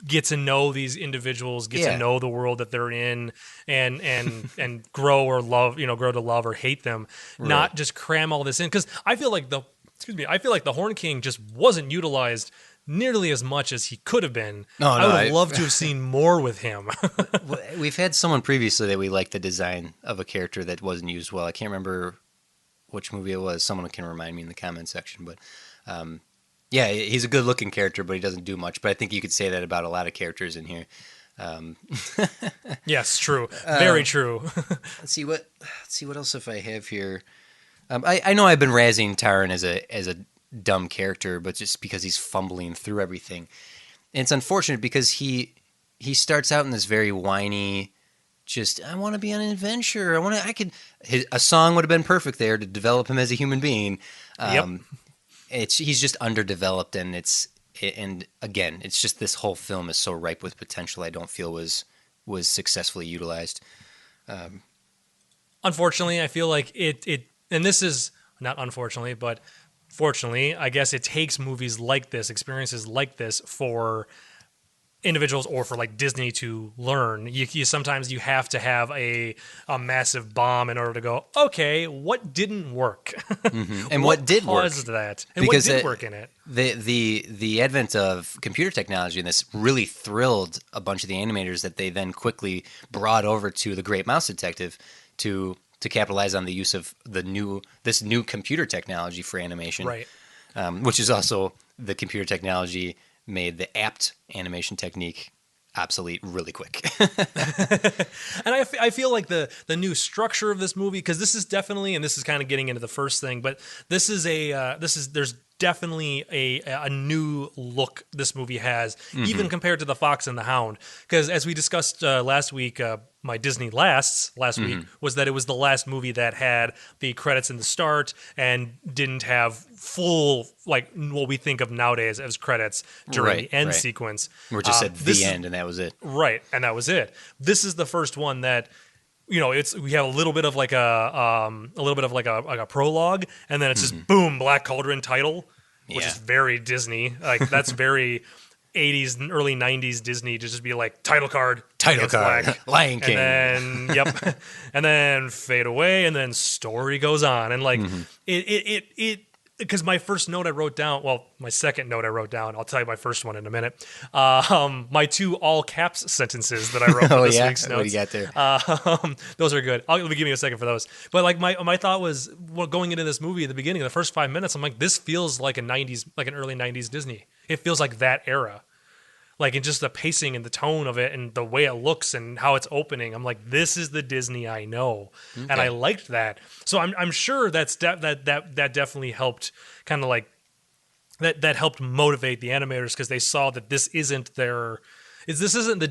get to know these individuals, get to know the world that they're in, and grow to love or hate them, not just cram all this in. Because I feel like the Horn King just wasn't utilized nearly as much as he could have been. I would have loved to have seen more with him. We've had someone previously that we liked the design of a character that wasn't used well. I can't remember which movie it was. Someone can remind me in the comment section. But he's a good-looking character, but he doesn't do much. But I think you could say that about a lot of characters in here. Yes, true. Very true. Let's see what else if I have here. I know I've been razzing Taran as a dumb character, but just because he's fumbling through everything. And it's unfortunate because he starts out in this very whiny, just, I want to be on an adventure. A song would have been perfect there to develop him as a human being. He's just underdeveloped, and again, it's just this whole film is so ripe with potential. I don't feel was successfully utilized. Unfortunately, I feel like it, and this is not unfortunately, but fortunately, I guess it takes movies like this, experiences like this, for individuals or for like Disney to learn. Sometimes you have to have a massive bomb in order to go, okay, what didn't work? And what did work? Caused that? And what did work in it? The advent of computer technology in this really thrilled a bunch of the animators that they then quickly brought over to The Great Mouse Detective to to capitalize on the use of this new computer technology for animation, Right. which is also the computer technology made the apt animation technique obsolete really quick. And I feel like the new structure of this movie, because this is definitely, and this is kind of getting into the first thing, but there's definitely a new look this movie has, even compared to The Fox and the Hound. Because as we discussed last week, my Disney last week was that it was the last movie that had the credits in the start and didn't have full, like what we think of nowadays as credits during the end sequence. We're just at the end, and that was it. Right, and that was it. This is the first one that, we have a little bit of like a prologue, and then it's just boom, Black Cauldron title, which is very Disney. Like that's very 80s and early 90s Disney to just be like title card, Lion King, and then and then fade away, and then story goes on, and like it. Because my first note I wrote down, my second note I wrote down, I'll tell you my first one in a minute. My two all caps sentences that I wrote for this week's notes. What do you got there? Those are good. Let me give me a second for those. But like my thought was, going into this movie at the beginning, the first 5 minutes, I'm like, this feels like an early 90s Disney. It feels like that era. Like, in just the pacing and the tone of it and the way it looks and how it's opening, I'm like, this is the Disney I know, and I liked that. So I'm sure that definitely helped, kind of like that helped motivate the animators, because they saw that this isn't the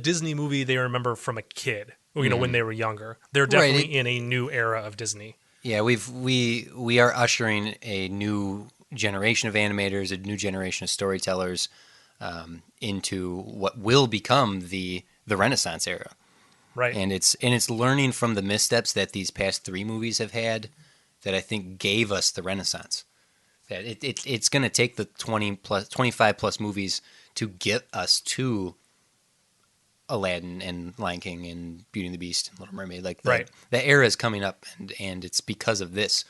Disney movie they remember from a kid, when they were younger. They're definitely in a new era of Disney. Yeah, we are ushering a new generation of animators, a new generation of storytellers. Into what will become the Renaissance era, right? And it's learning from the missteps that these past 3 movies have had, that I think gave us the Renaissance. That it's going to take the 25 plus movies to get us to Aladdin and Lion King and Beauty and the Beast and Little Mermaid. Like the era is coming up, and it's because of this.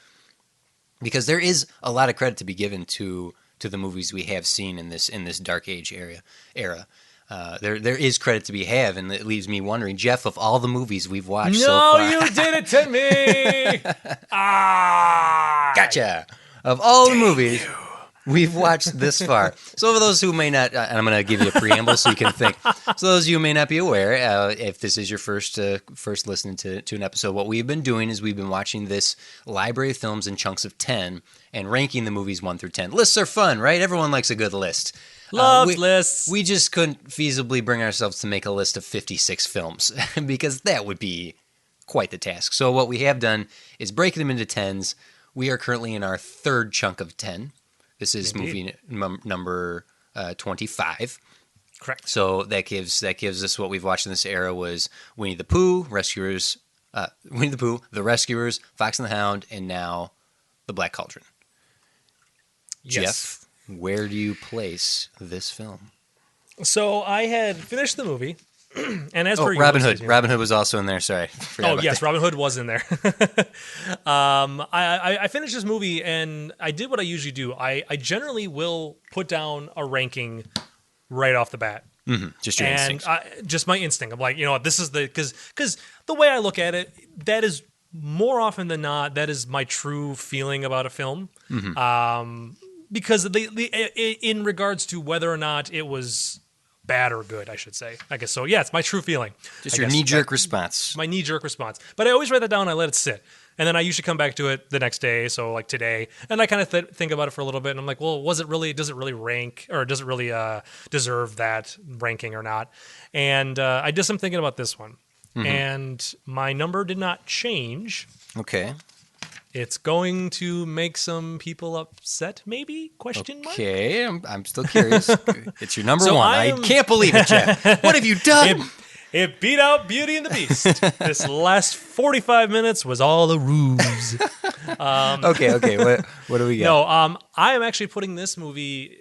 Because there is a lot of credit to be given to the movies we have seen in this Dark Age era. There is credit to be had, and it leaves me wondering, Jeff, of all the movies we've watched so far. No, you did it to me! Gotcha! Of all the movies we've watched this far. So for those who may not, and I'm going to give you a preamble so you can think. So those of you who may not be aware, if this is your first listening to an episode, what we've been doing is we've been watching this library of films in chunks of 10 and ranking the movies 1 through 10. Lists are fun, right? Everyone likes a good list. Loves lists. We just couldn't feasibly bring ourselves to make a list of 56 films because that would be quite the task. So what we have done is breaking them into 10s. We are currently in our third chunk of 10. This is movie number 25. Correct. So that gives us what we've watched in this era was Winnie the Pooh, The Rescuers, Fox and the Hound, and now The Black Cauldron. Yes. Jeff, where do you place this film? So I had finished the movie, and as per Robin Hood. Robin Hood was also in there. Sorry. Robin Hood was in there. I finished this movie, and I did what I usually do. I generally will put down a ranking right off the bat. Mm-hmm. Just your instinct. Just my instinct. I'm like, this is because the way I look at it, that is more often than not, that is my true feeling about a film. Mm-hmm. Because in regards to whether or not it was bad or good, I should say. I guess so. Yeah, it's my true feeling. Just your knee-jerk response. My knee-jerk response. But I always write that down and I let it sit. And then I usually come back to it the next day, so like today, and I kind of think about it for a little bit, and I'm like, well, does it really rank, or does it really deserve that ranking or not? And I did some thinking about this one. Mm-hmm. And my number did not change. Okay. It's going to make some people upset, maybe? Question mark? Okay, I'm still curious. It's your number one. I can't believe it, Jeff. What have you done? It beat out Beauty and the Beast. This last 45 minutes was all a ruse. Okay. What do we got? No, I am actually putting this movie,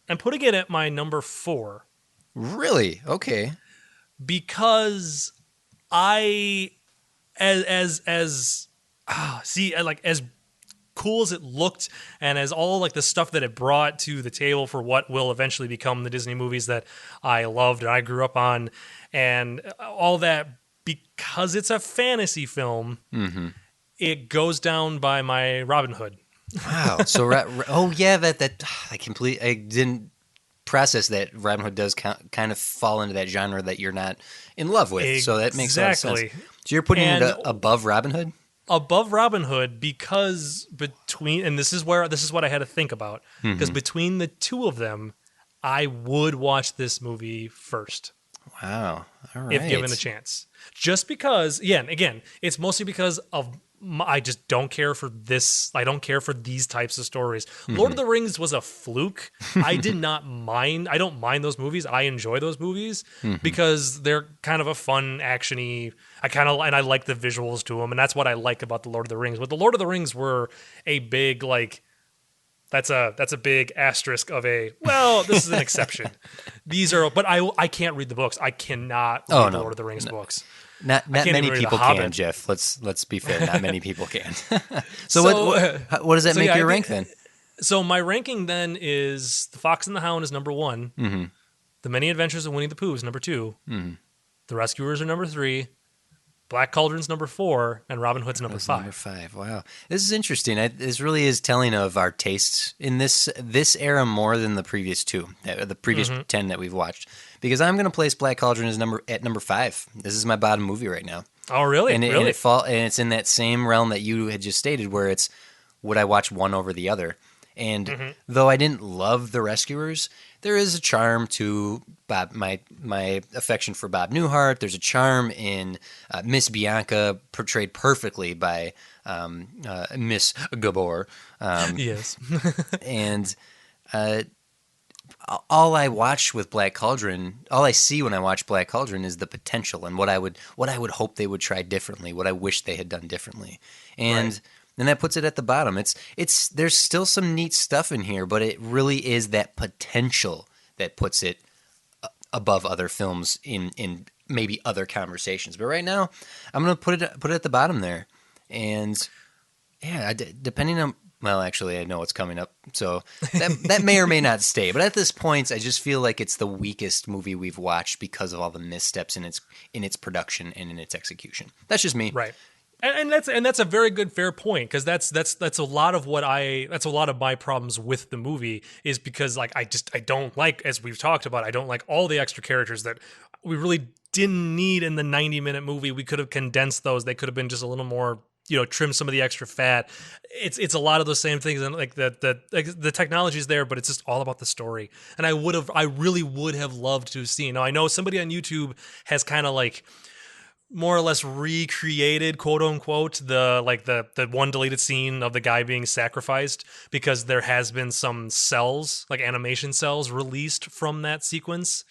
I'm putting it at my number 4. Really? Okay. Because as cool as it looked, and as all like the stuff that it brought to the table for what will eventually become the Disney movies that I loved and I grew up on, and all that, because it's a fantasy film, mm-hmm. It goes down by my Robin Hood. Wow. So, oh yeah, that I didn't process that Robin Hood does kind of fall into that genre that you're not in love with. So that makes a lot of sense. Exactly. So you're putting And it above Robin Hood? above Robin Hood because between, and this is what I had to think about, because between the two of them, I would watch this movie first Wow. All right. if given the chance. Just because, again, it's mostly because of I just don't care for this. I don't care for these types of stories. Lord of the Rings was a fluke. I did not mind. I don't mind those movies. I enjoy those movies because they're kind of a fun, actiony. And I like the visuals to them, and that's what I like about the Lord of the Rings. But the Lord of the Rings were a big that's a big asterisk of this is an exception. These are, but I can't read the books. I cannot read the Lord of the Rings books. Not many people can, Jeff. Let's be fair. Not many people can. So what does that make your rank then? So my ranking then is The Fox and the Hound is number 1. Mm-hmm. The Many Adventures of Winnie the Pooh is number 2. Mm-hmm. The Rescuers are number 3. Black Cauldron's number 4, and Robin Hood's number 5. Number 5. Wow, this is interesting. This really is telling of our tastes in this era more than the previous 2, the previous 10 that we've watched. Because I'm going to place Black Cauldron at number 5. This is my bottom movie right now. Oh, really? And it's in that same realm that you had just stated, where it's would I watch one over the other? And though I didn't love The Rescuers, there is a charm to Bob, my affection for Bob Newhart. There's a charm in Miss Bianca, portrayed perfectly by Miss Gabor. Yes. And all I watch with Black Cauldron, all I see when I watch Black Cauldron is the potential and what I would hope they would try differently, what I wish they had done differently. And and that puts it at the bottom. It's there's still some neat stuff in here, but it really is that potential that puts it above other films in maybe other conversations. But right now, I'm gonna put it at the bottom there. And yeah, depending on, well, actually, I know what's coming up, so that may or may not stay. But at this point, I just feel like it's the weakest movie we've watched because of all the missteps in its production and in its execution. That's just me, right? And that's a very good, fair point, because that's a lot of my problems with the movie is because I don't like, as we've talked about, I don't like all the extra characters that we really didn't need in the 90-minute movie. We could have condensed those. They could have been just a little more, trim some of the extra fat. It's a lot of those same things, and the technology is there, but it's just all about the story. And I really would have loved to have seen. Now I know somebody on YouTube has kind of more or less recreated, quote unquote, the one deleted scene of the guy being sacrificed, because there has been some cells, like animation cells, released from that sequence.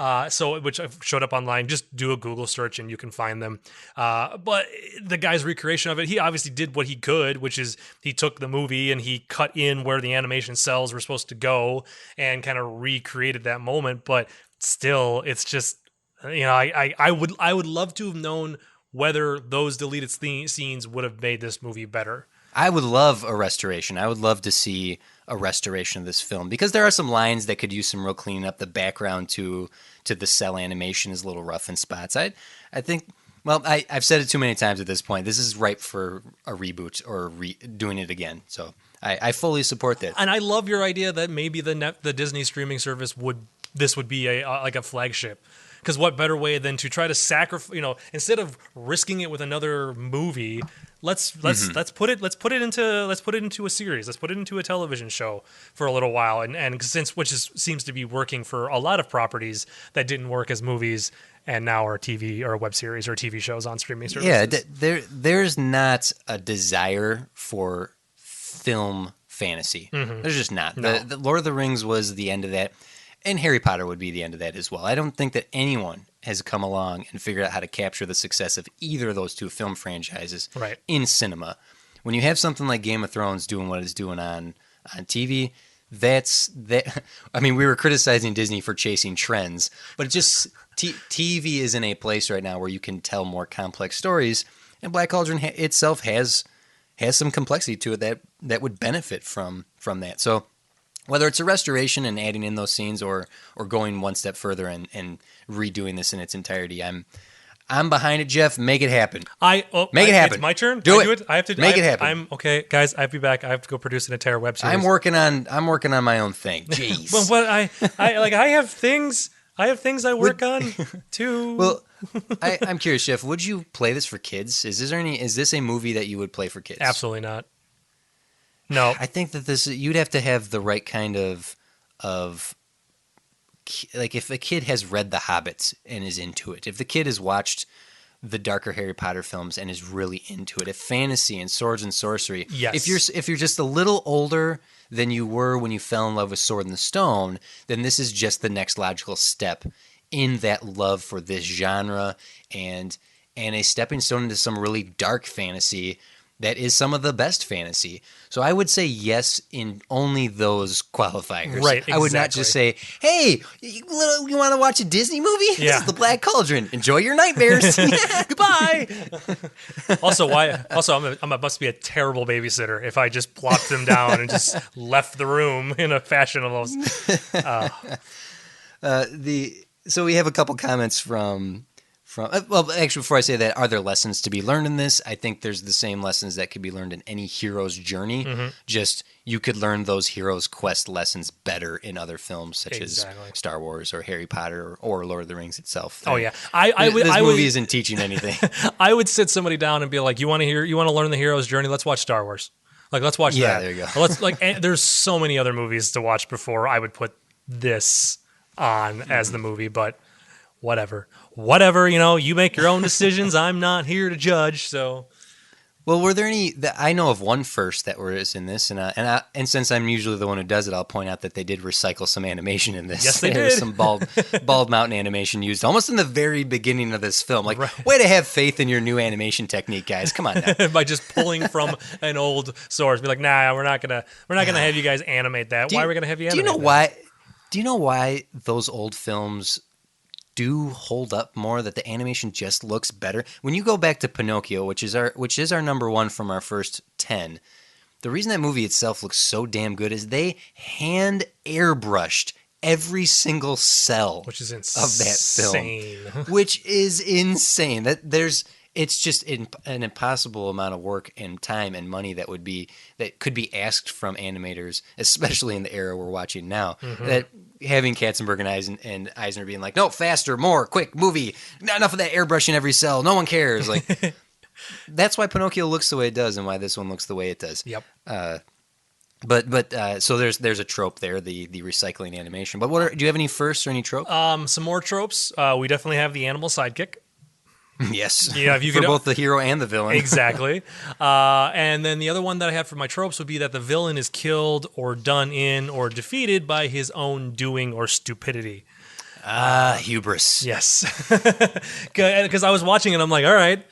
Which showed up online. Just do a Google search and you can find them. But the guy's recreation of it, he obviously did what he could, which is he took the movie and he cut in where the animation cells were supposed to go and kind of recreated that moment. But still, it's just, I would love to have known whether those deleted scenes would have made this movie better. I would love a restoration. I would love to see a restoration of this film, because there are some lines that could use some real cleaning up. The background to the cell animation is a little rough in spots. I think, well, I've said it too many times at this point. This is ripe for a reboot or doing it again. So I fully support that. And I love your idea that maybe the Disney streaming service would be a flagship. Because what better way than to try to sacrifice? Instead of risking it with another movie, let's put it into a series. Let's put it into a television show for a little while. And since seems to be working for a lot of properties that didn't work as movies and now are TV or web series or TV shows on streaming services. Yeah, there's not a desire for film fantasy. Mm-hmm. There's just not. No. The Lord of the Rings was the end of that. And Harry Potter would be the end of that as well. I don't think that anyone has come along and figured out how to capture the success of either of those two film franchises in cinema. When you have something like Game of Thrones doing what it's doing on TV, I mean, we were criticizing Disney for chasing trends, but it just TV is in a place right now where you can tell more complex stories, and Black Cauldron itself has some complexity to it that would benefit from that. So whether it's a restoration and adding in those scenes or going one step further and redoing this in its entirety, I'm behind it, Jeff. Make it happen. Make it happen. It's my turn. Do do it. I have to Make it happen. I'm okay, guys. I have to be back. I have to go produce an entire web series. I'm working on my own thing. Jeez. But I have things. I have things I work on too. Well, I'm curious, Jeff. Would you play this for kids? Is this a movie that you would play for kids? Absolutely not. No. I think that you'd have to have the right kind of like if a kid has read The Hobbit and is into it, if the kid has watched the darker Harry Potter films and is really into it, if fantasy and swords and sorcery, yes. If you're just a little older than you were when you fell in love with Sword in the Stone, then this is just the next logical step in that love for this genre and a stepping stone into some really dark fantasy that is some of the best fantasy. So I would say yes in only those qualifiers. Right, exactly. I would not just say, hey, you want to watch a Disney movie? Yeah. This is the Black Cauldron. Enjoy your nightmares. Goodbye. Also, I must be a terrible babysitter if I just plopped them down and just left the room in a fashion of those. So we have a couple comments from well, actually, before I say that, are there lessons to be learned in this? I think there's the same lessons that could be learned in any hero's journey. Mm-hmm. Just you could learn those hero's quest lessons better in other films, such as Star Wars or Harry Potter or Lord of the Rings itself. Oh yeah, this movie isn't teaching anything. I would sit somebody down and be like, "You want to learn the hero's journey? Let's watch Star Wars. Like, let's watch that. Yeah, there you go. There's so many other movies to watch before I would put this on as the movie, but." Whatever, you make your own decisions. I'm not here to judge. So, well, were there any? I know of one first that was in this, and since I'm usually the one who does it, I'll point out that they did recycle some animation in this. Yes, they there did. was some bald mountain animation used almost in the very beginning of this film. Like, right. Way to have faith in your new animation technique, guys. Come on now. By just pulling from an old source, be like, nah, we're not gonna have you guys animate that. Why are we gonna have you animate? Do you know why those old films do hold up more, that the animation just looks better? When you go back to Pinocchio, which is our number one from our first 10, the reason that movie itself looks so damn good is they hand airbrushed every single cell of that film, which is insane. It's just an impossible amount of work and time and money that could be asked from animators, especially in the era we're watching now. Mm-hmm. That having Katzenberg and Eisner being like, no, faster, more, quick, movie, not enough of that airbrushing every cell, no one cares. Like, that's why Pinocchio looks the way it does, and why this one looks the way it does. Yep. So there's a trope there, the recycling animation. But do you have any firsts or any tropes? Some more tropes. We definitely have the animal sidekick. Yes. Yeah, if you for both the hero and the villain. Exactly. And then the other one that I have for my tropes would be that the villain is killed or done in or defeated by his own doing or stupidity. Hubris. Yes. Because I was watching it, I'm like, all right.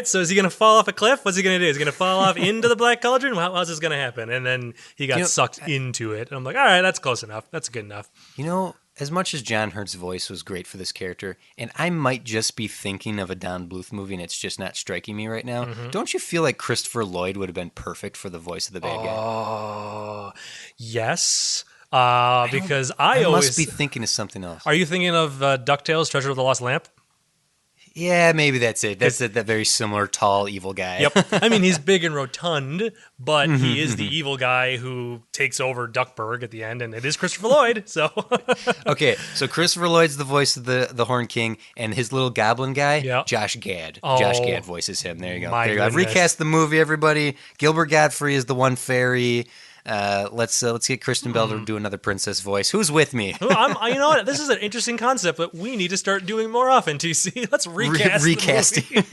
So is he going to fall off a cliff? What's he going to do? Is he going to fall off into the Black Cauldron? How's this going to happen? And then he got sucked into it. And I'm like, all right, that's close enough. That's good enough. As much as John Hurt's voice was great for this character, and I might just be thinking of a Don Bluth movie and it's just not striking me right now, don't you feel like Christopher Lloyd would have been perfect for the voice of the bad guy? Oh, yes. Because I always must be thinking of something else. Are you thinking of DuckTales, Treasure of the Lost Lamp? Yeah, maybe that's it. That's that very similar, tall, evil guy. Yep. I mean, he's big and rotund, but he is the evil guy who takes over Duckburg at the end, and it is Christopher Lloyd. So, okay, so Christopher Lloyd's the voice of the Horn King, and his little goblin guy, Josh Gad. Josh Gad voices him. There you go. I've recast the movie. Everybody, Gilbert Godfrey is the one fairy. Let's get Kristen Bell to do another princess voice. Who's with me? You know what? This is an interesting concept that we need to start doing more often. TC, let's recasting.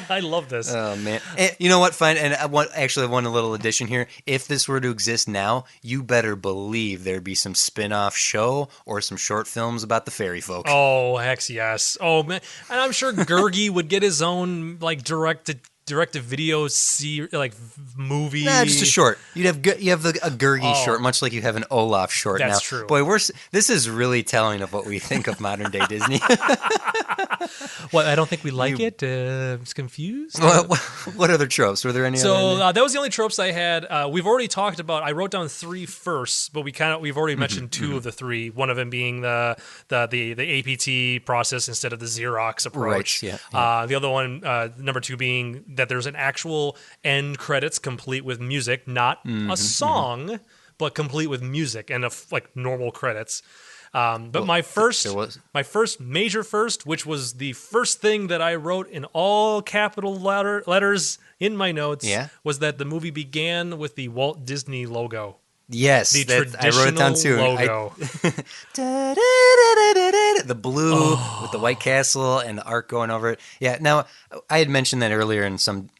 I love this. Oh man! And you know what? Fine. And I want one little addition here. If this were to exist now, you better believe there'd be some spin-off show or some short films about the fairy folk. Oh heck yes! Oh man, and I'm sure Gurgi would get his own like directed direct-to-video movie. Nah, just a short. You have a Gurgi short, much like you have an Olaf short. That's now, true. Boy, this is really telling of what we think of modern day Disney. What? I don't think we like it. I'm just confused. What other tropes? Were there any? So that was the only tropes I had. We've already talked about. I wrote down 3 first, but we've already mentioned 2 of the 3. One of them being the APT process instead of the Xerox approach. Right, yeah. The other one, number 2, being that there's an actual end credits complete with music, not a song, but complete with music and normal credits. But my first major first, which was the first thing that I wrote in all capital letters in my notes, was that the movie began with the Walt Disney logo. Yes, the traditional I wrote it down too. Logo. The blue with the White Castle and the arc going over it. Yeah. Now, I had mentioned that earlier in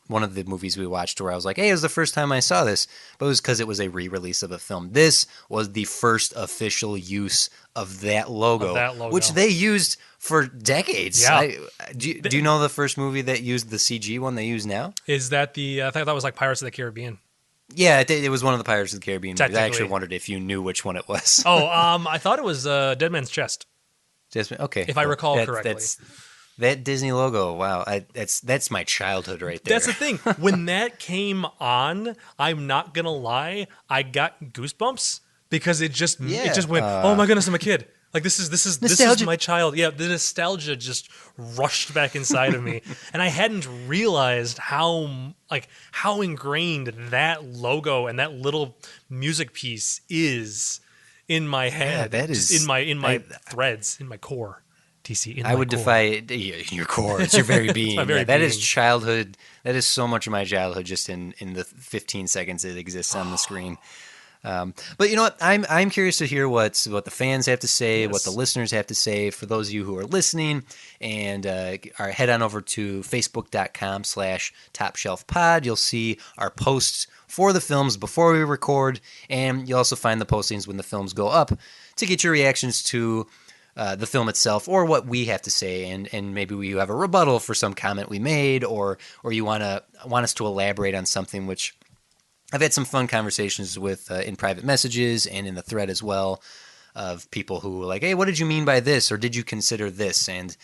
one of the movies we watched, where I was like, "Hey, it was the first time I saw this," but it was because it was a re-release of a film. This was the first official use of that logo, which they used for decades. Yeah. Do you know the first movie that used the CG one they use now? Is that I thought that was like Pirates of the Caribbean. Yeah, it was one of the Pirates of the Caribbean movies. I actually wondered if you knew which one it was. I thought it was Dead Man's Chest. Okay. If I recall correctly. That Disney logo, wow, that's my childhood right there. That's the thing. When that came on, I'm not gonna lie, I got goosebumps because it just went, oh my goodness, I'm a kid. Like this is my child. Yeah, the nostalgia just rushed back inside of me, and I hadn't realized how ingrained that logo and that little music piece is in my head. Yeah, that is in my threads, in my core. TC, I would defy your core. It's your very being. That is childhood. That is so much of my childhood, just in the 15 seconds it exists on the screen. But you know what? I'm curious to hear what the fans have to say, what the listeners have to say. For those of you who are listening, and head on over to facebook.com/topshelfpod. You'll see our posts for the films before we record, and you'll also find the postings when the films go up to get your reactions to the film itself, or what we have to say, and maybe you have a rebuttal for some comment we made, or you want us to elaborate on something, which I've had some fun conversations with in private messages and in the thread as well, of people who were like, "Hey, what did you mean by this?" or "Did you consider this?" And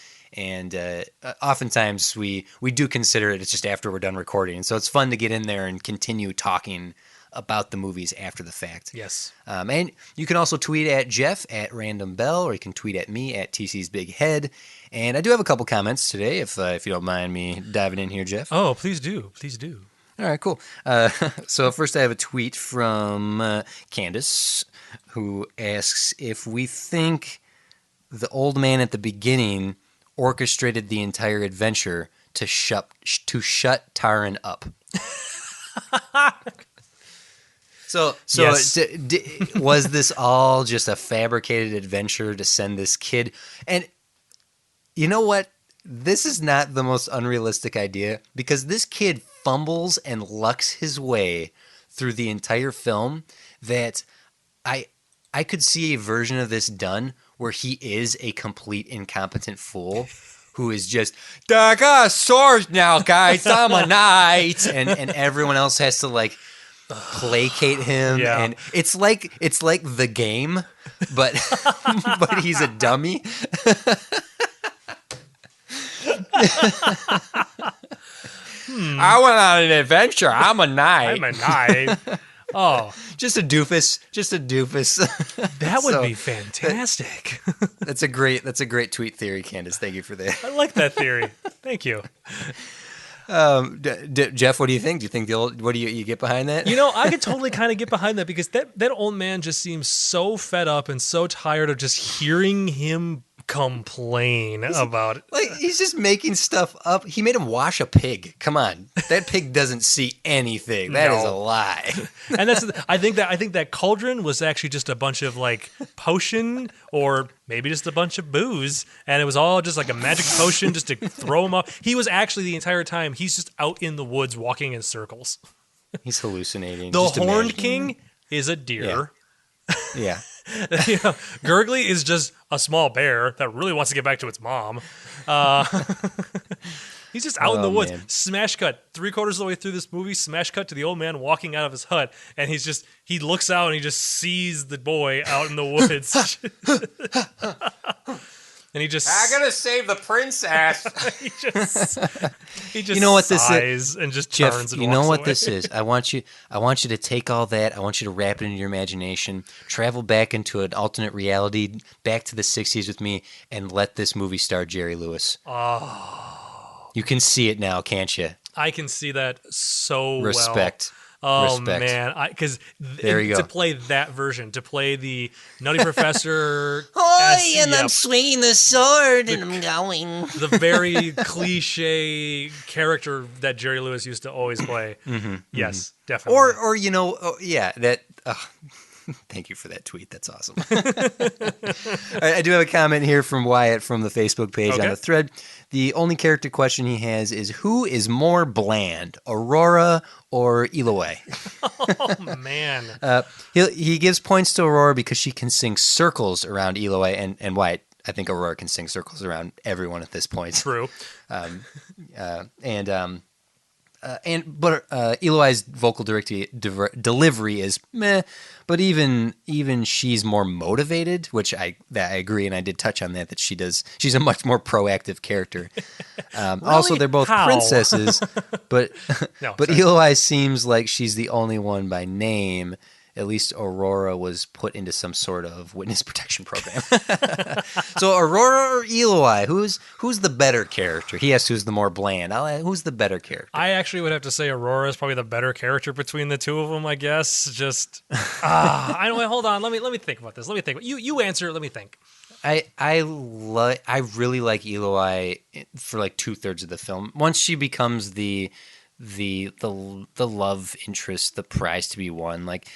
oftentimes we do consider it. It's just after we're done recording, and so it's fun to get in there and continue talking about the movies after the fact. Yes. And you can also tweet at Jeff at Random Bell, or you can tweet at me at TC's Big Head. And I do have a couple comments today, if you don't mind me diving in here, Jeff. Oh, please do. Please do. All right, cool. So first I have a tweet from Candace, who asks if we think the old man at the beginning orchestrated the entire adventure to shut Taran up. So yes. Was this all just a fabricated adventure to send this kid? And you know what? This is not the most unrealistic idea, because this kid fumbles and lucks his way through the entire film, that I could see a version of this done where he is a complete incompetent fool who is just, I got a sword now, guys, I'm a knight, and everyone else has to placate him, and it's like The Game, but but he's a dummy. I went on an adventure. I'm a knight. Oh, just a doofus. That would be fantastic. That's a great tweet theory, Candace. Thank you for that. I like that theory. Thank you. Jeff, what do you think? Do you think what do you get behind that? I could totally kind of get behind that, because that old man just seems so fed up and so tired of just hearing him complain about it. He's just making stuff up. He made him wash a pig. Come on. That pig doesn't see anything. That is a lie. And I think that cauldron was actually just a bunch of potion, or maybe just a bunch of booze, and it was all just like a magic potion just to throw him off. He was actually, the entire time, he's just out in the woods walking in circles. He's hallucinating. The Horned King is a deer. Yeah. Gurgly is just a small bear that really wants to get back to its mom. Uh, he's just out in the Oh, woods. man. Smash cut 3/4 of the way through this movie. Smash cut to the old man walking out of his hut, and he looks out and he just sees the boy out in the woods. And he just I gotta save the princess. he just You know what this is? sighs and just Jeff, turns and you know walks what away. this is? I want you to take all that. I want you to wrap it into your imagination, travel back into an alternate reality, back to the 60s with me, and let this movie star Jerry Lewis. Oh, You can see it now, can't you? I can see that so Respect. well. Oh Respect. man, because There you to go. play that version, to play the Nutty Professor, I'm swinging the sword and I'm going. the very cliche character that Jerry Lewis used to always play. Yes, definitely. Or yeah, that. Thank you for that tweet. That's awesome. All right, I do have a comment here from Wyatt from the Facebook page on Okay. the thread. The only character question he has is who is more bland, Aurora or Eloy? Oh man, He gives points to Aurora because she can sing circles around Eloy, and Wyatt, I think Aurora can sing circles around everyone at this point. true. But Eloy's vocal delivery is meh, but even she's more motivated, which I agree, and I did touch on that she's a much more proactive character. Also, they're both How? princesses, but No, but sorry. Eloy seems like she's the only one by name. At least Aurora was put into some sort of witness protection program. So Aurora or Eloy, who's the better character? He asked who's the more bland. Who's the better character? I actually would have to say Aurora is probably the better character between the two of them. I guess. Just I don't. Hold on. Let me think about this. Let me think. You answer. Let me think. I really like Eloy for like 2/3 of the film. Once she becomes the love interest, the prize to be won, like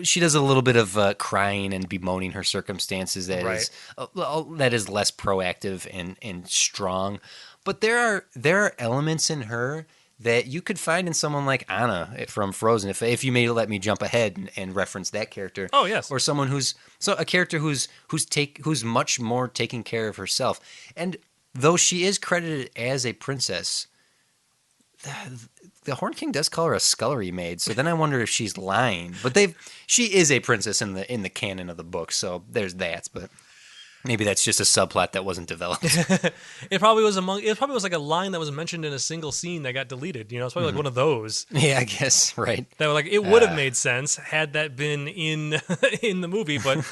she does a little bit of crying and bemoaning her circumstances that is less proactive and strong. But there are elements in her that you could find in someone like Anna from Frozen. If you may let me jump ahead and reference that character. Oh, yes. Or someone a character who's much more taking care of herself. And though she is credited as a princess, the Horn King does call her a scullery maid, so then I wonder if she's lying. But she is a princess in the canon of the book, so there's that. But maybe that's just a subplot that wasn't developed. It probably was like a line that was mentioned in a single scene that got deleted. It's probably like one of those Yeah, I guess, right. that were like it would have made sense had that been in in the movie, but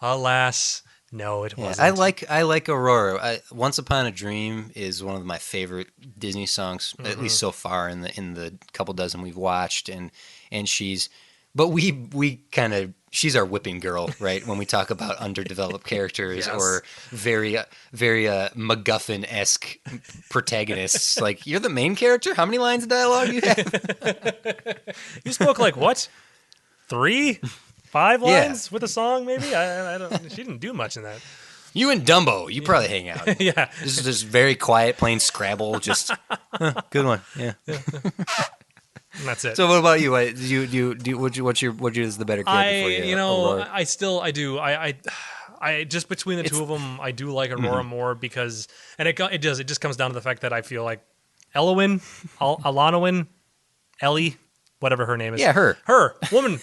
alas, no, it wasn't. I like Aurora. Once Upon a Dream is one of my favorite Disney songs, at least so far in the couple dozen we've watched, and she's our whipping girl, right? When we talk about underdeveloped characters Yes. or very very MacGuffin-esque protagonists, like you're the main character. How many lines of dialogue do you have? You spoke like what? 3, 5 Yeah. lines with a song, maybe? I don't. She didn't do much in that. You and Dumbo, you probably hang out. Yeah. This is just very quiet, playing Scrabble. Just good one, yeah. And that's it. So what about you? What's is the better character for you? Aurora? I do. I just between the two of them, I do like Aurora more because, and it just comes down to the fact that I feel like Elowin, Alanowin, Ellie, whatever her name is. Yeah, her woman,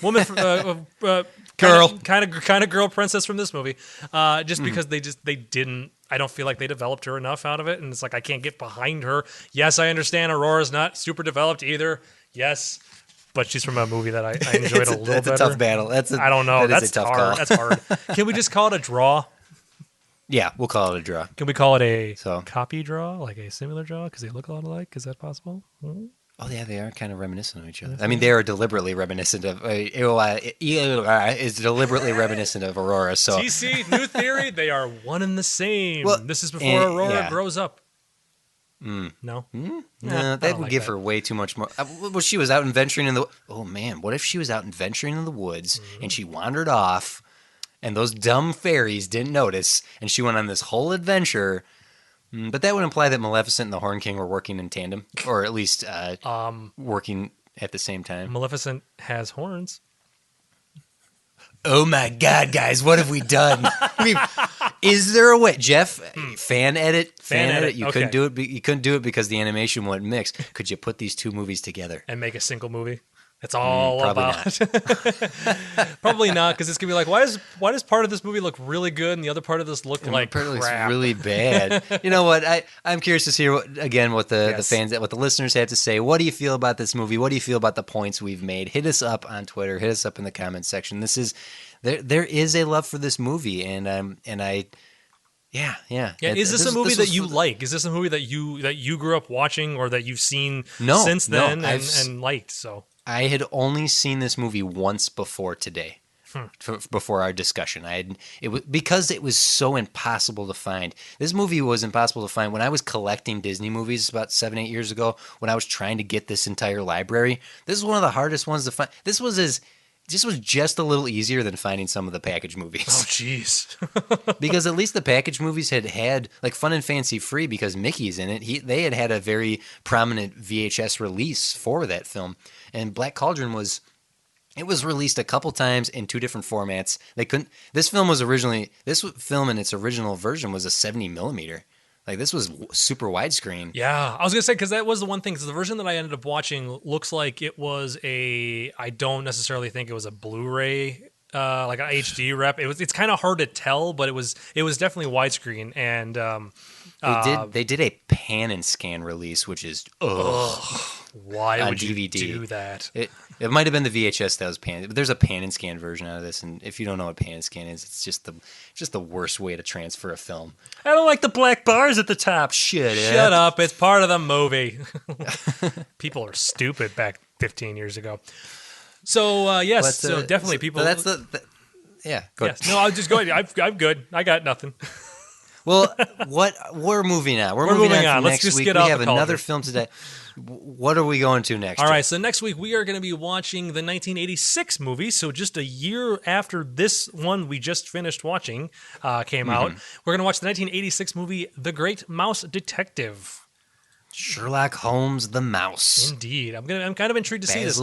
Girl. kind of girl princess from this movie. Just because they didn't. I don't feel like they developed her enough out of it, and it's like I can't get behind her. Yes, I understand Aurora's not super developed either. Yes, but she's from a movie that I enjoyed a little better. That's a tough battle. I don't know. That is That's a tough hard. call. That's hard. Can we just call it a draw? Yeah, we'll call it a draw. Can we call it a So- copy draw, like a similar draw, because they look a lot alike? Is that possible? Oh yeah, they are kind of reminiscent of each other. I mean, they are deliberately reminiscent of. Is deliberately reminiscent of Aurora. So TC, new theory, they are one and the same. Well, This is before Aurora yeah. grows up. No? no, I that don't would like give that. her way too much more. Well, she was out adventuring in the. Oh man, what if she was out adventuring in the woods and she wandered off, and those dumb fairies didn't notice, and she went on this whole adventure. But that would imply that Maleficent and the Horn King were working in tandem, or at least working at the same time. Maleficent has horns. oh my God, guys, what have we done? I mean, is there a way, Jeff? Fan edit. You okay. couldn't do it. You couldn't do it because the animation wouldn't mix. Could you put these two movies together and make a single movie? That's all probably about. Probably not, because it's gonna be like, why does part of this movie look really good and the other part of this look like crap? Looks really bad. You know what? I'm curious to hear what the fans, what the listeners have to say. What do you feel about this movie? What do you feel about the points we've made? Hit us up on Twitter. Hit us up in the comments section. There is a love for this movie, and yeah. Is this a movie that you like? Is this a movie that you grew up watching or that you've seen since then and liked? So I had only seen this movie once before today, before our discussion. Because it was so impossible to find. This movie was impossible to find when I was collecting Disney movies about 7-8 years ago. When I was trying to get this entire library, this is one of the hardest ones to find. This was just a little easier than finding some of the package movies. Oh, jeez. Because at least the package movies had like Fun and Fancy Free, because Mickey's in it. They had a very prominent VHS release for that film. And Black Cauldron was released a couple times in 2 different formats. This film in its original version was a 70 millimeter. Like, this was super widescreen. Yeah, I was going to say, because that was the one thing, because the version that I ended up watching looks like it was I don't necessarily think it was a Blu-ray, like an HD rep. It's kind of hard to tell, but it was definitely widescreen. And they did a pan and scan release, which is why would DVD. You do that? It might have been the VHS that was pan, but there's a pan and scan version out of this. And if you don't know what pan and scan is, it's just the worst way to transfer a film. I don't like the black bars at the top. Shut up! It's part of the movie. People are stupid back 15 years ago. So yes, so definitely people. That's yeah. Go ahead. No, I'll just go ahead. I'm good. I got nothing. Well, we're moving on. We're moving on. Let's just get we off have the cauldron. Another film today. What are we going to next? All right, so next week we are going to be watching the 1986 movie. So just a year after this one we just finished watching came out, we're going to watch the 1986 movie The Great Mouse Detective. Sherlock Holmes, the Mouse. Indeed, I'm kind of intrigued to see this.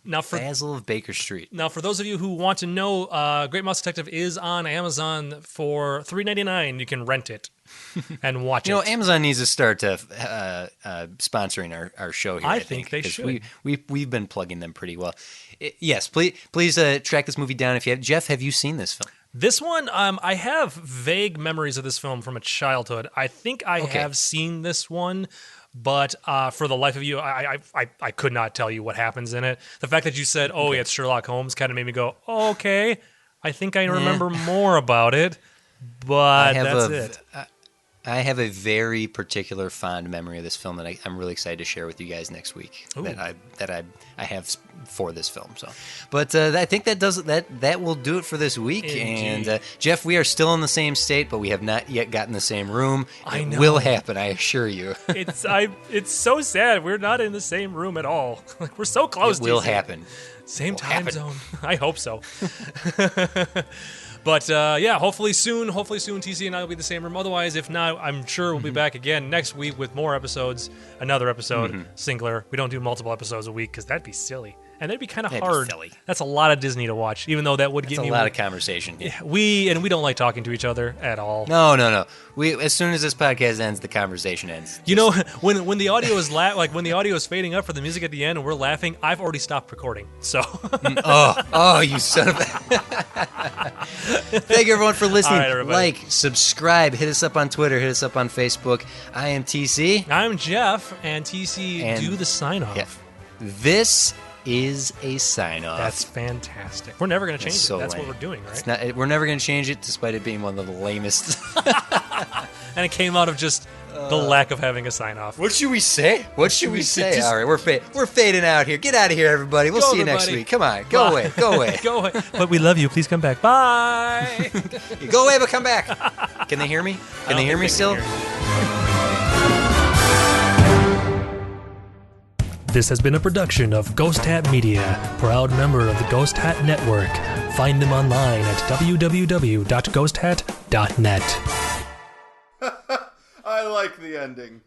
Basil of Baker Street. Now, for those of you who want to know, Great Mouse Detective is on Amazon for $3.99. You can rent it and watch it. You know, Amazon needs to start sponsoring our show here. I think they should. We've been plugging them pretty well. Yes, please track this movie down if you have. Jeff, have you seen this film? This one, I have vague memories of this film from a childhood. I think I have seen this one. But for the life of you, I could not tell you what happens in it. The fact that you said, it's Sherlock Holmes kind of made me go, okay, I think I remember more about it, but that's it. I have a very particular fond memory of this film that I'm really excited to share with you guys next week. Ooh. that I have for this film. So, but I think that will do it for this week. Indeed. And Jeff, we are still in the same state, but we have not yet gotten the same room. I know. It will happen, I assure you. It's so sad. We're not in the same room at all. Like, we're so close. It will happen. Same time zone. I hope so. But hopefully soon TC and I will be in the same room. Otherwise, if not, I'm sure we'll be back again next week with more episodes, another episode, singular. We don't do multiple episodes a week because that'd be silly. And that'd be kind of hard. That's a lot of Disney to watch, even though that would give me a lot of conversation. Yeah, we don't like talking to each other at all. No. As soon as this podcast ends, the conversation ends. You know, when the audio is when the audio is fading up for the music at the end and we're laughing, I've already stopped recording. So you son of a Thank you everyone for listening. All right, like, subscribe, hit us up on Twitter, hit us up on Facebook. I am TC. I'm Jeff, and TC do the sign off. Yeah. This is a sign-off. That's fantastic. We're never going to change it. That's what we're doing, right? We're never going to change it, despite it being one of the lamest. And it came out of just the lack of having a sign-off. What should we say? All right, we're fading out here. Get out of here, everybody. We'll see you next week. Come on, go away. Go away. But we love you. Please come back. Bye. Go away, but come back. Can they hear me? Can they hear me still? This has been a production of Ghost Hat Media, proud member of the Ghost Hat Network. Find them online at www.ghosthat.net. I like the ending.